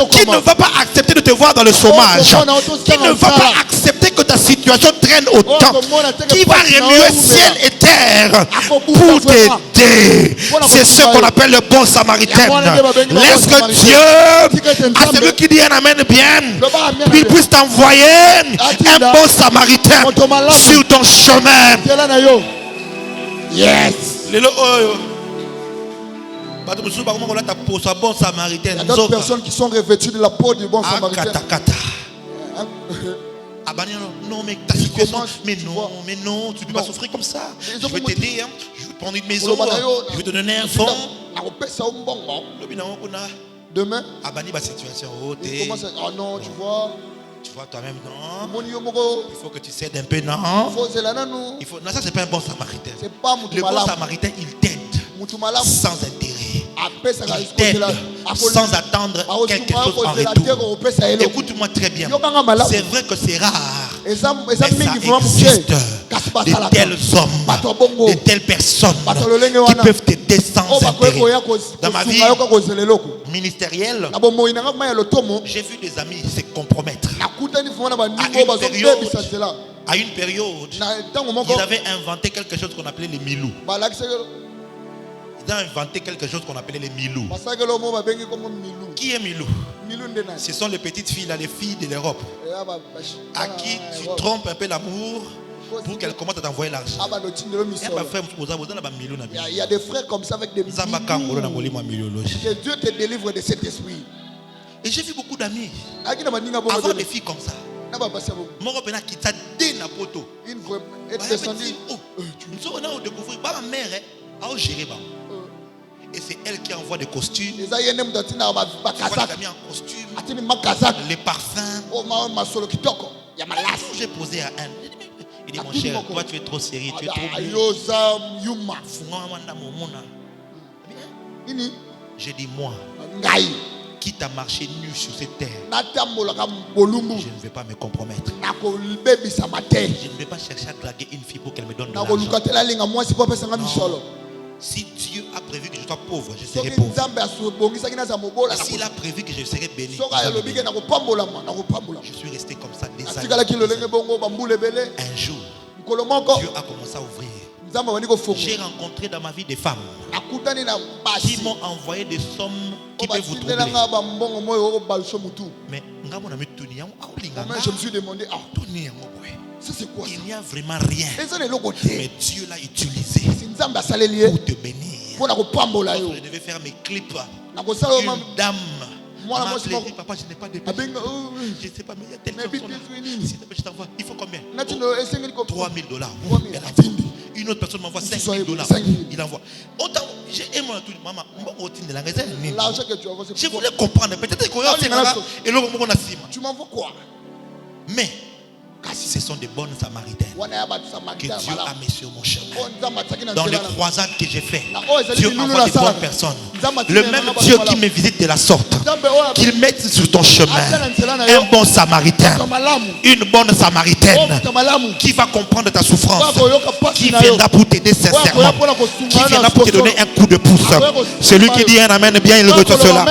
qui ne va pas accepter de te voir dans le chômage, qui ne va pas accepter que ta situation traîne autant, qui va remuer ciel et terre pour t'aider. C'est ce qu'on appelle le bon samaritain. Laisse que Dieu, à celui qui dit un amen bien, il puisse t'envoyer un bon samaritain sur ton chemin. Yes. Il y a d'autres personnes qui sont revêtues de la peau du bon samaritain. Non, mais ta situation, mais non, tu ne peux pas souffrir comme ça. Je vais t'aider, je vais prendre une maison, je vais te donner un fonds. Demain, il commence à... Oh non, tu vois. Tu vois toi-même, non. Il faut que tu cèdes un peu, non. Non, ça c'est pas un bon samaritain. Le bon samaritain, il t'aide sans intérêt. Il t'aide sans attendre quelque chose en retour. Écoute-moi très bien. C'est vrai que c'est rare. Mais ça existe de tels hommes, de telles personnes qui peuvent t'aider sans intérêt. Dans ma vie ministérielle, j'ai vu des amis se compromettre. À une période, ils avaient inventé quelque chose qu'on appelait les milous. Ils ont inventé quelque chose qu'on appelait les milous. Qui est milou? Ce sont les petites filles, là, les filles de l'Europe, à qui tu trompes un peu l'amour pour qu'elles commencent à t'envoyer l'argent. Il y a des frères comme ça avec des milous. Que Dieu te délivre de cet esprit. Et j'ai vu beaucoup d'amis avoir des filles comme ça. Et c'est elle qui envoie des costumes. Les parfums. J'ai posé à un. Il dit, mon cher, toi tu es trop sérieux, tu es trop bien. J'ai dit, moi, quitte à marcher nu sur cette terre, je ne vais pas me compromettre. Je ne vais pas chercher à draguer une fille pour qu'elle me donne de l'argent. Si Dieu a prévu que je sois pauvre, je serai pauvre. S'il a prévu que je serai béni, je suis resté comme ça des années. Un jour, Dieu a commencé à ouvrir. J'ai rencontré dans ma vie des femmes qui m'ont envoyé des sommes qui peuvent vous troubler. Mais je me suis demandé, il n'y a vraiment rien. Mais Dieu l'a utilisé pour te bénir. Je devais faire mes clips. Une dame Maman dit, papa, je n'ai pas de budget. Je ne sais pas, mais il y a telle personne. Je t'envoie. Il faut combien? $3,000. Elle a dit. Une autre personne m'envoie $5,000. Il envoie. J'ai aimé tout. Maman, je voulais comprendre. Peut-être que tu m'envoies quoi? Mais ce sont des bonnes samaritaines que Dieu a mis sur mon chemin. Dans les croisades que j'ai fait, Dieu envoie des bonnes personnes. Le même Dieu qui me visite de la sorte, qu'il mette sur ton chemin un bon samaritain, une bonne samaritaine qui va comprendre ta souffrance, qui viendra pour t'aider sincèrement, qui viendra pour te donner un coup de pouce. Celui qui dit un amen bien, il reçoit cela.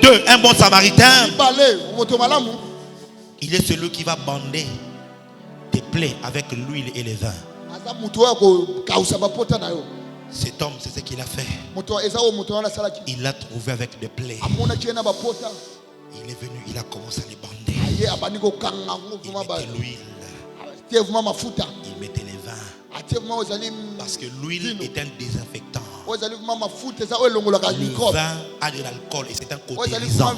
2. Un bon samaritain, il est celui qui va bander tes plaies avec l'huile et le vin. Cet homme, c'est ce qu'il a fait. Il l'a trouvé avec des plaies. Il est venu, il a commencé à les bander. Il mettait l'huile. Il mettait les vins. Parce que l'huile est un désinfectant. Le vin a de l'alcool et c'est un cautérisant.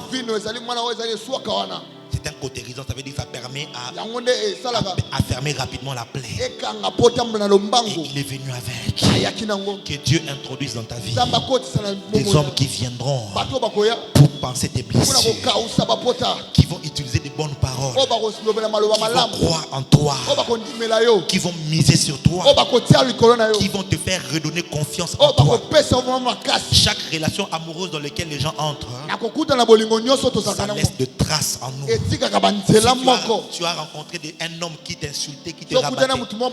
C'est un cautérisant, ça veut dire que ça permet à fermer rapidement la plaie. Et il est venu avec. Que Dieu introduise dans ta vie des hommes qui viendront pour penser tes blessures, qui vont utiliser des bonnes paroles, qui vont croire en toi, qui vont miser sur toi, qui vont te faire redonner confiance en toi. Chaque relation amoureuse dans laquelle les gens entrent, ça laisse de traces en nous. Si tu as rencontré un homme qui t'insultait, qui te rabattait, même si vous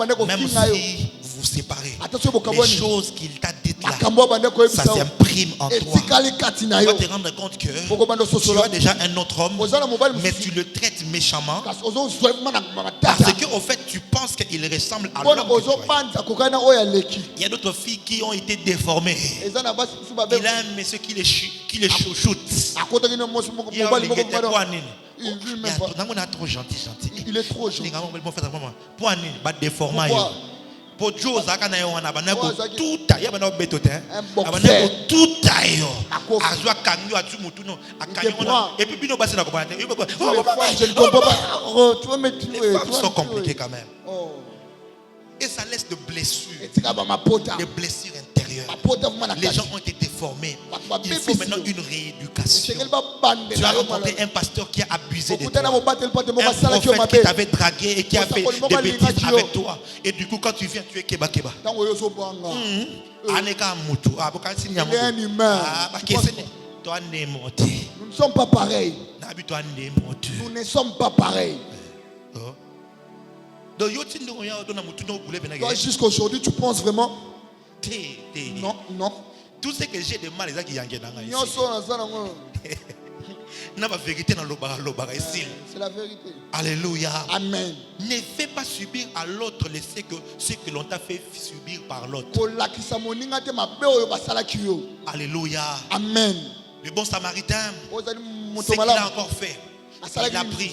vous séparez, les choses qu'il t'a dites là, ça s'imprime en toi. Tu vas te rendre compte que tu as déjà un autre homme, mais tu le traites méchamment parce qu'au fait tu penses qu'il ressemble à l'homme. Il y a d'autres filles qui ont été déformées. Il a un monsieur qui les chouchoute. Il est trop gentil. Pour Dieu, sont compliqués quand même. Et ça laisse de blessures, des blessures intérieures. Les gens ont été déformés. Il faut maintenant une rééducation. Tu as rencontré un pasteur qui a abusé de toi, un prophète qui t'avait dragué et qui a fait des bêtises avec toi. Et du coup, quand tu viens, tu es keba keba. Nous ne sommes pas pareils. Nous ne sommes pas pareils. Donc jusqu'aujourd'hui, tu penses vraiment? Non, non. Tout ce que j'ai de mal, c'est la vérité. Alléluia. Amen. Ne fais pas subir à l'autre ce que l'on t'a fait subir par l'autre. Alléluia. Amen. Le bon samaritain, ce qu'il a encore fait, il a pris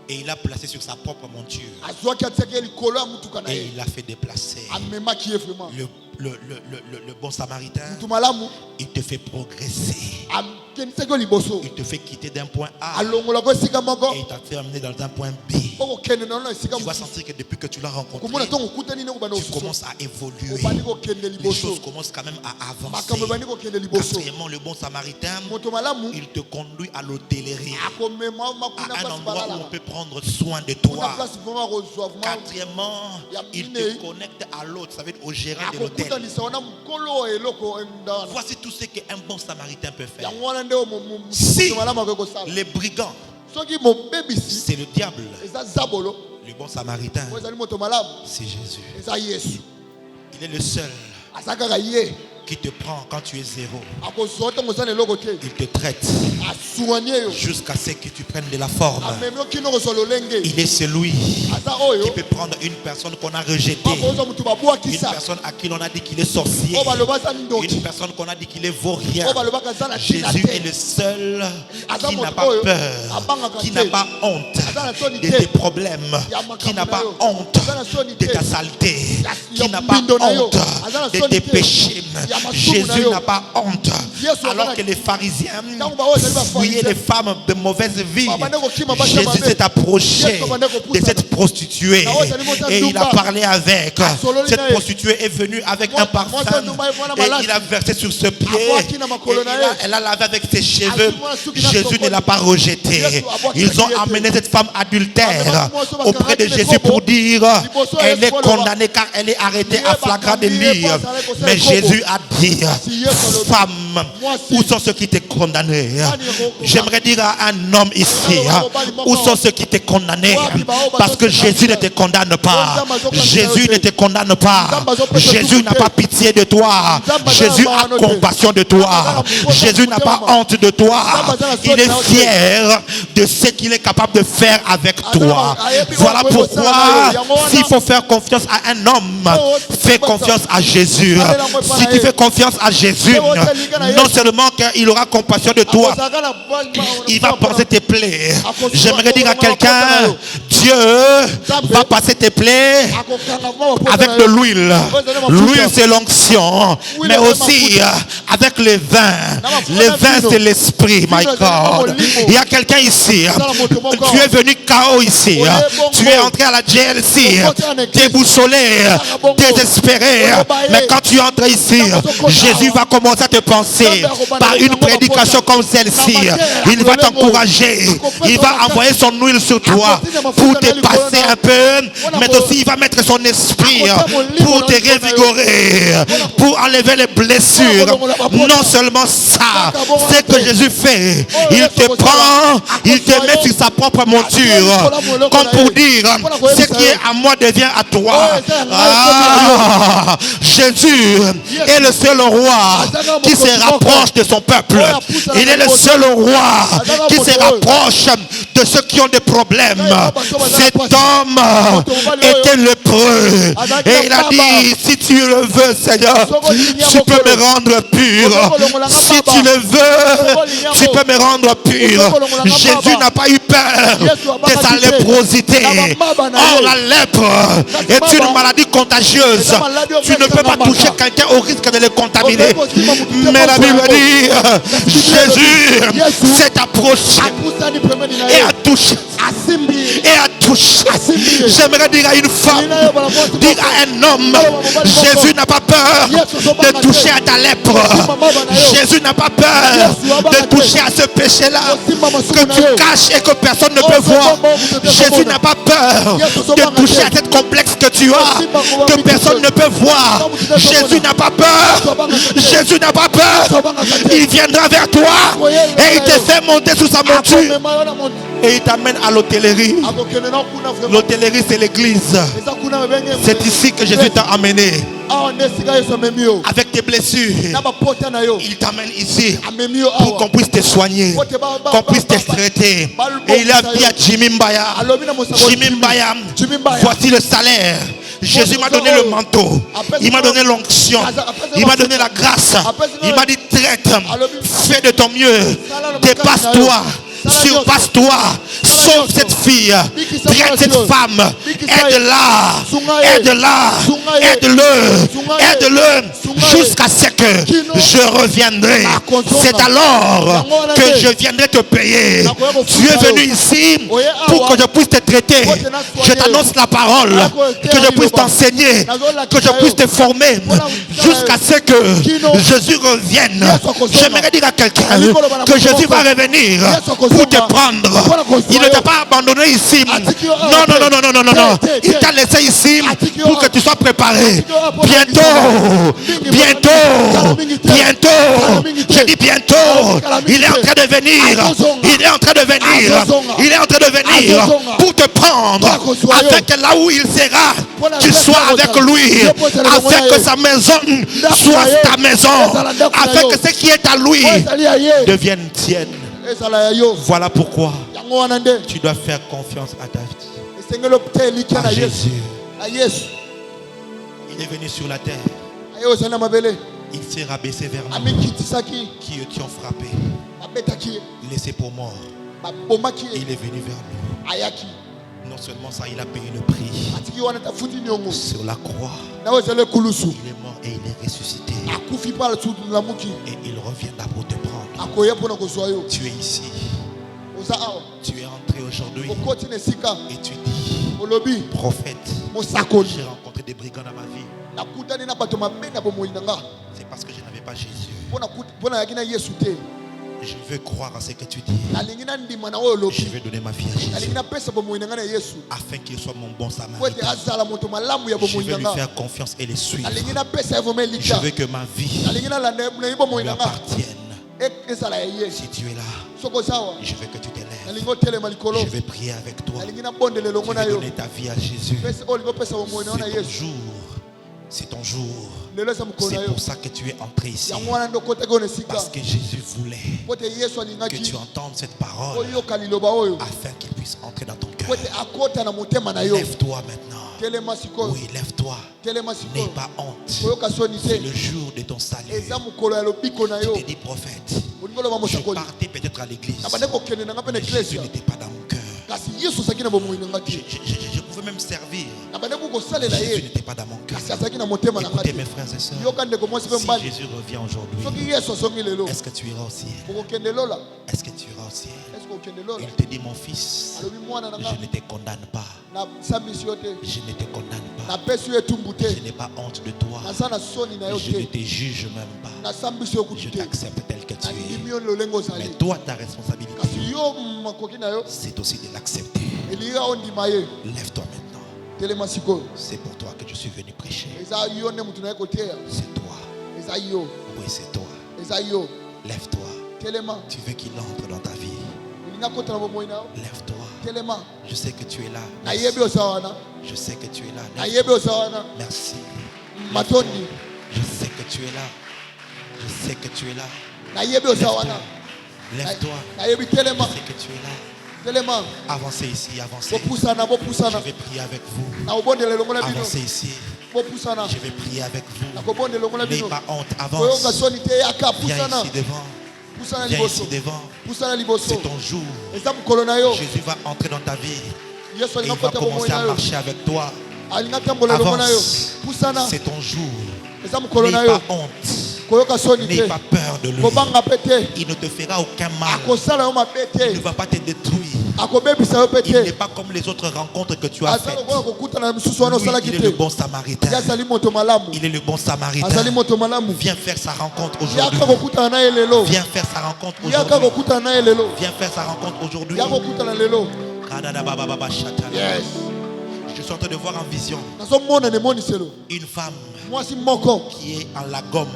et il a placé sur sa propre monture. Et il a fait déplacer. Le bon samaritain, il te fait progresser. Il te fait quitter d'un point A et il t'a fait amener dans un point B. Tu vas sentir que depuis que tu l'as rencontré, tu commences à évoluer. Les choses commencent quand même à avancer. Quatrièmement, le bon samaritain, il te conduit à l'hôtellerie, à un endroit où on peut prendre soin de toi. Quatrièmement, il te connecte à l'autre, ça veut dire au gérant de l'hôtel. Voici tout ce qu'un bon samaritain peut faire. Si les brigands, c'est le diable, le bon samaritain, c'est Jésus. Il est le seul qui te prend quand tu es zéro. Il te traite jusqu'à ce que tu prennes de la forme. Il est celui qui peut prendre une personne qu'on a rejetée, une personne à qui l'on a dit qu'il est sorcier, une personne qu'on a dit qu'il est vaurien. Jésus est le seul qui n'a pas peur, qui n'a pas honte de tes problèmes, qui n'a pas honte de ta saleté, qui n'a pas honte de tes péchés. Jésus n'a pas honte alors que les pharisiens fouillaient les femmes de mauvaise vie, Jésus s'est approché de cette prostituée et il a parlé avec. Cette prostituée est venue avec un parfum et il a versé sur ce pied et elle a lavé avec ses cheveux. Jésus ne l'a pas rejetée. Ils ont amené cette femme adultère auprès de Jésus pour dire elle est condamnée car elle est arrêtée à flagrant délit. Mais Jésus a dit, femme, où sont ceux qui t'ont condamné? J'aimerais dire à un homme ici, où sont ceux qui t'ont condamné? Parce que Jésus ne te condamne pas. Jésus ne te condamne pas. Jésus n'a pas pitié de toi. Jésus a compassion de toi. Jésus n'a pas honte de toi. Il est fier de ce qu'il est capable de faire avec toi. Voilà pourquoi, s'il faut faire confiance à un homme, fais confiance à Jésus. Si tu fais confiance à Jésus, non seulement qu'il aura compassion de toi, il va passer tes plaies. J'aimerais dire à quelqu'un, Dieu va passer tes plaies avec de l'huile. L'huile c'est l'onction, mais aussi avec le vin. Le vin c'est l'esprit, my God. Il y a quelqu'un ici, tu es venu KO ici, tu es entré à la GLC, déboussolé, désespéré, mais quand tu entres ici, Jésus va commencer à te penser par une prédication comme celle-ci. Il va t'encourager, il va envoyer son huile sur toi pour te passer un peu, mais aussi il va mettre son esprit pour te revigorer, pour enlever les blessures. Non seulement ça, c'est que Jésus fait, il te prend, il te met sur sa propre monture, comme pour dire, ce qui est à moi devient à toi. Jésus est le seul roi qui se rapproche de son peuple. Il est le seul roi qui se rapproche de ceux qui ont des problèmes. Cet homme était lépreux et il a dit, si tu le veux Seigneur, tu peux me rendre pur. Si tu le veux, tu peux me rendre pur. Jésus n'a pas eu peur de sa léprosité. Or la lèpre est une maladie contagieuse. Tu ne peux pas toucher quelqu'un au risque de le contaminer. Mais la Bible dit, Jésus s'est approché et a touché. Et a touché. J'aimerais dire à une femme, dire à un homme, Jésus n'a pas peur de toucher à ta lèpre. Jésus n'a pas peur de toucher à ce péché-là que tu caches et que personne ne peut voir. Jésus n'a pas peur de toucher à cette complexe que tu as, que personne ne peut voir. Jésus n'a pas peur. Jésus n'a pas peur. Il viendra vers toi et il te fait monter sous sa monture. Et il t'amène à l'hôtellerie. L'hôtellerie c'est l'église. C'est ici que Jésus t'a amené. Avec tes blessures, il t'amène ici pour qu'on puisse te soigner, qu'on puisse te traiter. Et il a dit à Jimmy Mbaya, voici le salaire. Jésus m'a donné le manteau, il m'a donné l'onction, il m'a donné la grâce. Il m'a dit traite, fais de ton mieux, dépasse-toi, surpasse-toi, sauve cette fille, traite cette femme, aide-la, aide-le, jusqu'à ce que je reviendrai. C'est alors que je viendrai te payer. Tu es venu ici pour que je puisse te traiter. Je t'annonce la parole, que je puisse t'enseigner, que je puisse te former, jusqu'à ce que Jésus revienne. J'aimerais dire à quelqu'un que Jésus va revenir pour te prendre. Il ne t'a pas abandonné ici. Non. Il t'a laissé ici pour que tu sois préparé. Bientôt. Je dis bientôt. Il est en train de venir. Il est en train de venir pour te prendre, afin que là où il sera, tu sois avec lui, afin que sa maison soit ta maison, afin que ce qui est à lui devienne tienne. Voilà pourquoi tu dois faire confiance à David, à Jésus. Il est venu sur la terre. Il s'est rabaissé vers nous qui étions frappés, laissés pour mort. Il est venu vers nous. Non seulement ça, il a payé le prix sur la croix. Il est mort et il est ressuscité. Et il reviendra Tu es ici. Tu es entré aujourd'hui. Et tu dis, prophète, j'ai rencontré des brigands dans ma vie. C'est parce que je n'avais pas Jésus. Je veux croire à ce que tu dis. Je veux donner ma vie à Jésus afin qu'il soit mon bon samaritain. Je veux lui faire confiance et le suivre. Je veux que ma vie lui appartienne. Si tu es là, je veux que tu t'élèves. Je vais prier avec toi. Tu veux donner ta vie à Jésus. C'est ton jour. C'est pour ça que tu es entré ici. Parce que Jésus voulait que tu entendes cette parole afin qu'il puisse entrer dans ton cœur. Lève-toi maintenant. Oui, lève-toi. N'aie pas honte. C'est le jour de ton salut. Tu te dis, prophète, je partais peut-être à l'église, mais Jésus n'était pas dans mon cœur. Je pouvais même servir. Jésus n'était pas dans mon cœur. Écoutez mes frères et sœurs, si Jésus revient aujourd'hui, est-ce que tu iras au ciel? Est-ce que tu iras au ciel? Il te dit, mon fils, je ne te condamne pas. Je ne te condamne pas. Je n'ai pas honte de toi. Je ne te juge même pas. Je t'accepte tel que tu es. Mais toi, ta responsabilité, c'est aussi de l'accepter. Lève-toi maintenant. C'est pour toi que je suis venu prêcher. C'est toi. Oui, c'est toi. Lève-toi. Tu veux qu'il entre dans ta vie. Lève-toi. Je sais que tu es là. Merci. Je sais que tu es là. Merci. Je sais que tu es là. Je sais que tu es là. Lève-toi. Lève-toi. Je sais que tu es là. Avancez ici, avancez. Je vais prier avec vous. Avancez ici. Je vais prier avec vous. N'ayez pas honte, avance. Viens ici devant. Viens ici devant. C'est ton jour. Jésus va entrer dans ta vie. Et il va commencer à marcher avec toi. Avance. C'est ton jour. N'aie pas honte. N'aie pas peur de lui. Il ne te fera aucun mal. Il ne va pas te détruire. Il n'est pas comme les autres rencontres que tu as faites. Lui, il est le bon samaritain. Il est le bon samaritain. Viens faire sa rencontre aujourd'hui. Viens faire sa rencontre aujourd'hui. Viens faire sa rencontre aujourd'hui. Yes. Je suis en train de voir en vision une femme qui est en la gomme.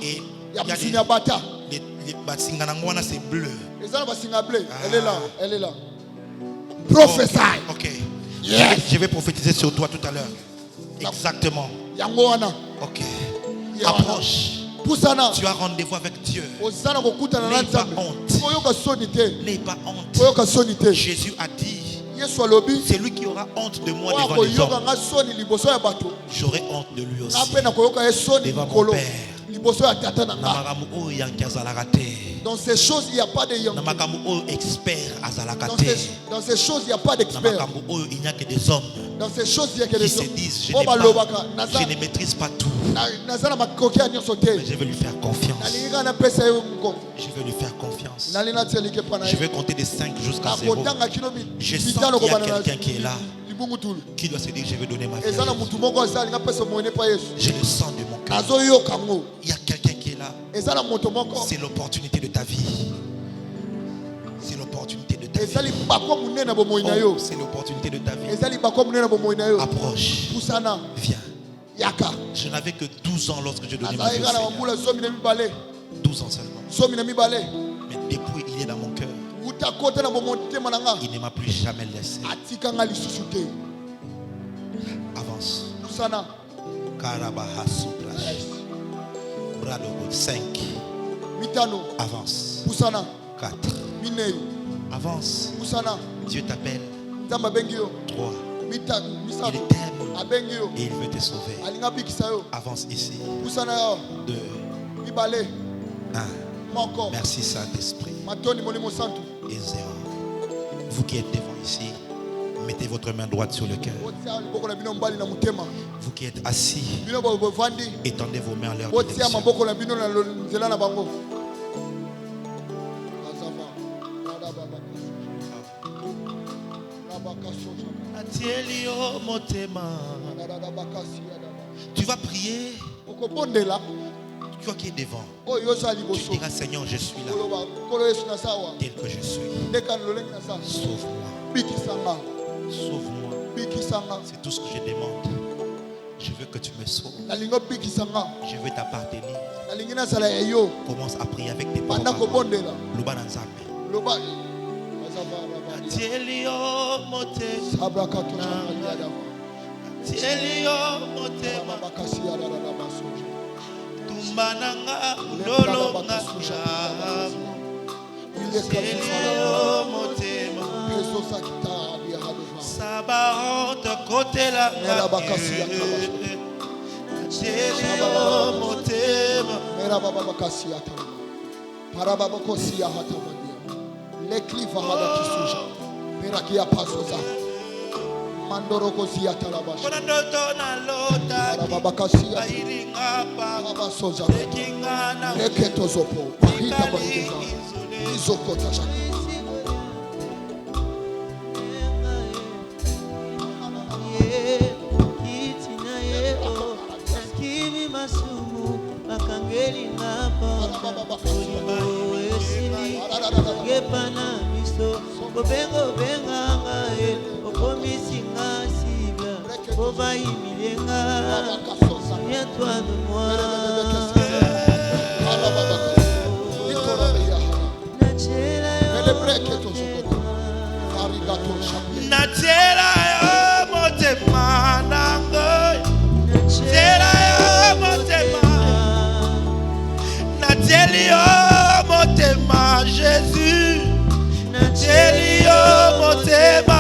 Et il y a les batsinganangwana, c'est bleu. Elle est là. Prophesy. Ok. Yes. Je vais prophétiser sur toi tout à l'heure. Exactement. Ok. Approche. Tu as rendez-vous avec Dieu. N'aie pas honte. N'aie pas honte. Jésus a dit, c'est lui qui aura honte de moi devant les hommes. J'aurai honte de lui aussi devant mon Père. Dans ces choses, il n'y a pas de expert. Dans ces choses, il n'y a pas d'expert. Il n'y a que des hommes dans ces choses, il y a que qui des se hommes disent, je ne maîtrise pas tout. Mais je vais lui faire confiance. Je vais lui faire confiance. Je vais compter de 5 jusqu'à 0. Je sens qu'il y a quelqu'un qui est là, qui doit se dire, je vais donner ma vie. Je le sens de mon cœur. Il y a quelqu'un qui est là. C'est l'opportunité de ta vie. C'est l'opportunité de ta vie. Oh, c'est l'opportunité de ta vie. Approche. Viens. Je n'avais que 12 ans lorsque je donnais ma vie au Seigneur. 12 ans seulement. Mais depuis, il est dans mon cœur. Il ne m'a plus jamais laissé. Avance. Karabahasu. 5. Avance. 4. Avance. Dieu t'appelle. 3. Il t'aime et il veut te sauver. Avance ici. 2. 1. Merci Saint-Esprit. Et 0. Vous qui êtes devant ici, mettez votre main droite sur le cœur. Vous qui êtes assis, étendez vos mains en leur direction. Tu vas prier. Toi qui es devant, tu diras Seigneur, je suis là, tel que je suis. Sauve-moi. Sauve-moi. C'est tout ce que je demande. Je veux que tu me sauves. Je veux t'appartenir. Commence à prier avec tes paroles. Souviens-toi de moi. Jésus, motema,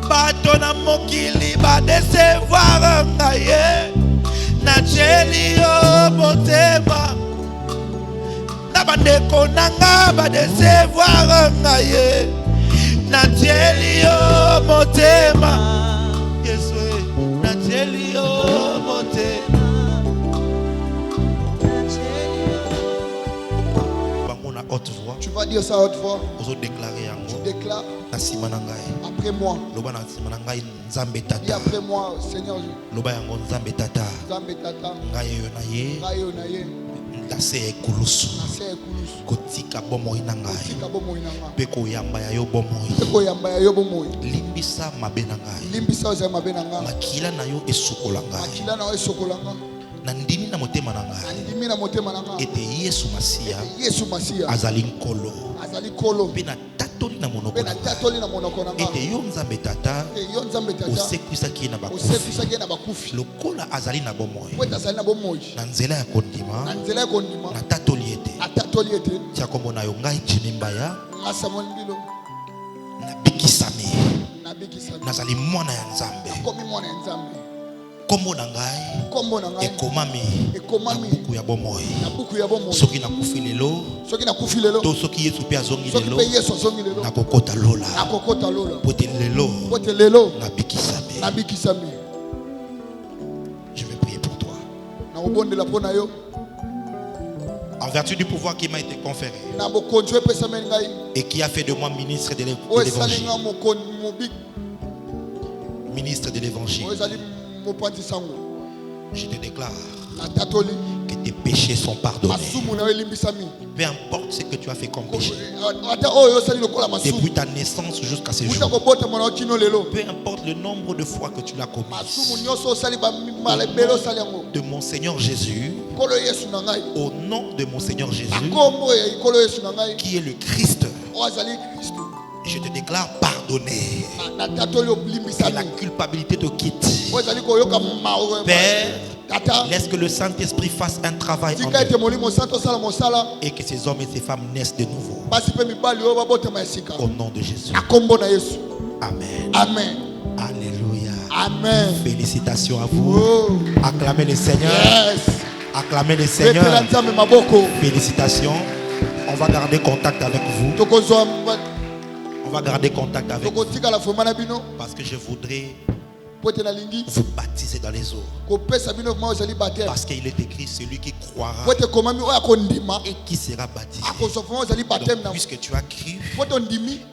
batona mokili ba décevoir ngaye, na jelio motema, na bandeko nanga ba décevoir ngaye, na jelio motema, Yesu, na jelio motema. Tu vas dire ça à haute voix. Tu déclares. Après moi. Dis après moi, Seigneur Dieu. kotika bomoi na ngai pe koyamba ya yo bomoi limbisa mabe na ngai makila na yo esukola ngai na ndimi na motema na ngai ete Yesu Masiya azali nkolo pe na tatoli na monoko ete yo Nzambe Tata osekwisaki na bakufi lokola azali na bomoi na nzela ya kondima na tatoli ete tia kombo na yo ngai Jinimbaya nabikisami nazali mwana ya Nzambe kombo na ngai ekomami na buku ya bomoi soki nakufi lelo to soki Yesu pe azongi lelo nakokota lola po te lelo nabikisami. Je vais prier pour toi en vertu du pouvoir qui m'a été conféré et qui a fait de moi ministre de l'évangile. Ministre de l'évangile. Je te déclare que tes péchés sont pardonnés. Peu importe ce que tu as fait comme péché, depuis ta naissance jusqu'à ce jour, peu importe le nombre de fois que tu l'as commis, de mon Seigneur Jésus, au nom de mon Seigneur Jésus, qui est le Christ, je te déclare pardonné. Que la culpabilité te quitte. Père, laisse que le Saint-Esprit fasse un travail en eux et que ces hommes et ces femmes naissent de nouveau. Au nom de Jésus. Amen. Amen. Alléluia. Amen. Félicitations à vous. Acclamez le Seigneur. Acclamez le Seigneur. Félicitations. On va garder contact avec vous. On va garder contact avec vous parce que je voudrais vous baptisez dans les eaux. Parce qu'il est écrit, celui qui croira et qui sera baptisé. Donc, puisque tu as cru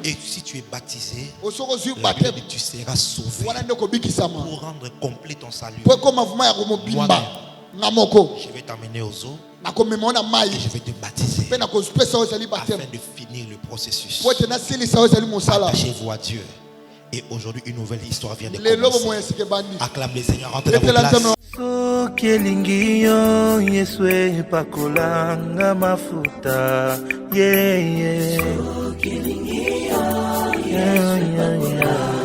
et si tu es baptisé, la Bible dit, tu seras sauvé pour rendre complet ton salut. Moi-même, je vais t'amener aux eaux et je vais te baptiser afin de finir le processus. Attachez-vous à Dieu. Et aujourd'hui, une nouvelle histoire vient de commencer. Acclame les Seigneurs, rentrez dans vos places. Soki elingi yo Yesu epakolanga mafuta yeah yeah. Soki elingi yo Yesu epakolanga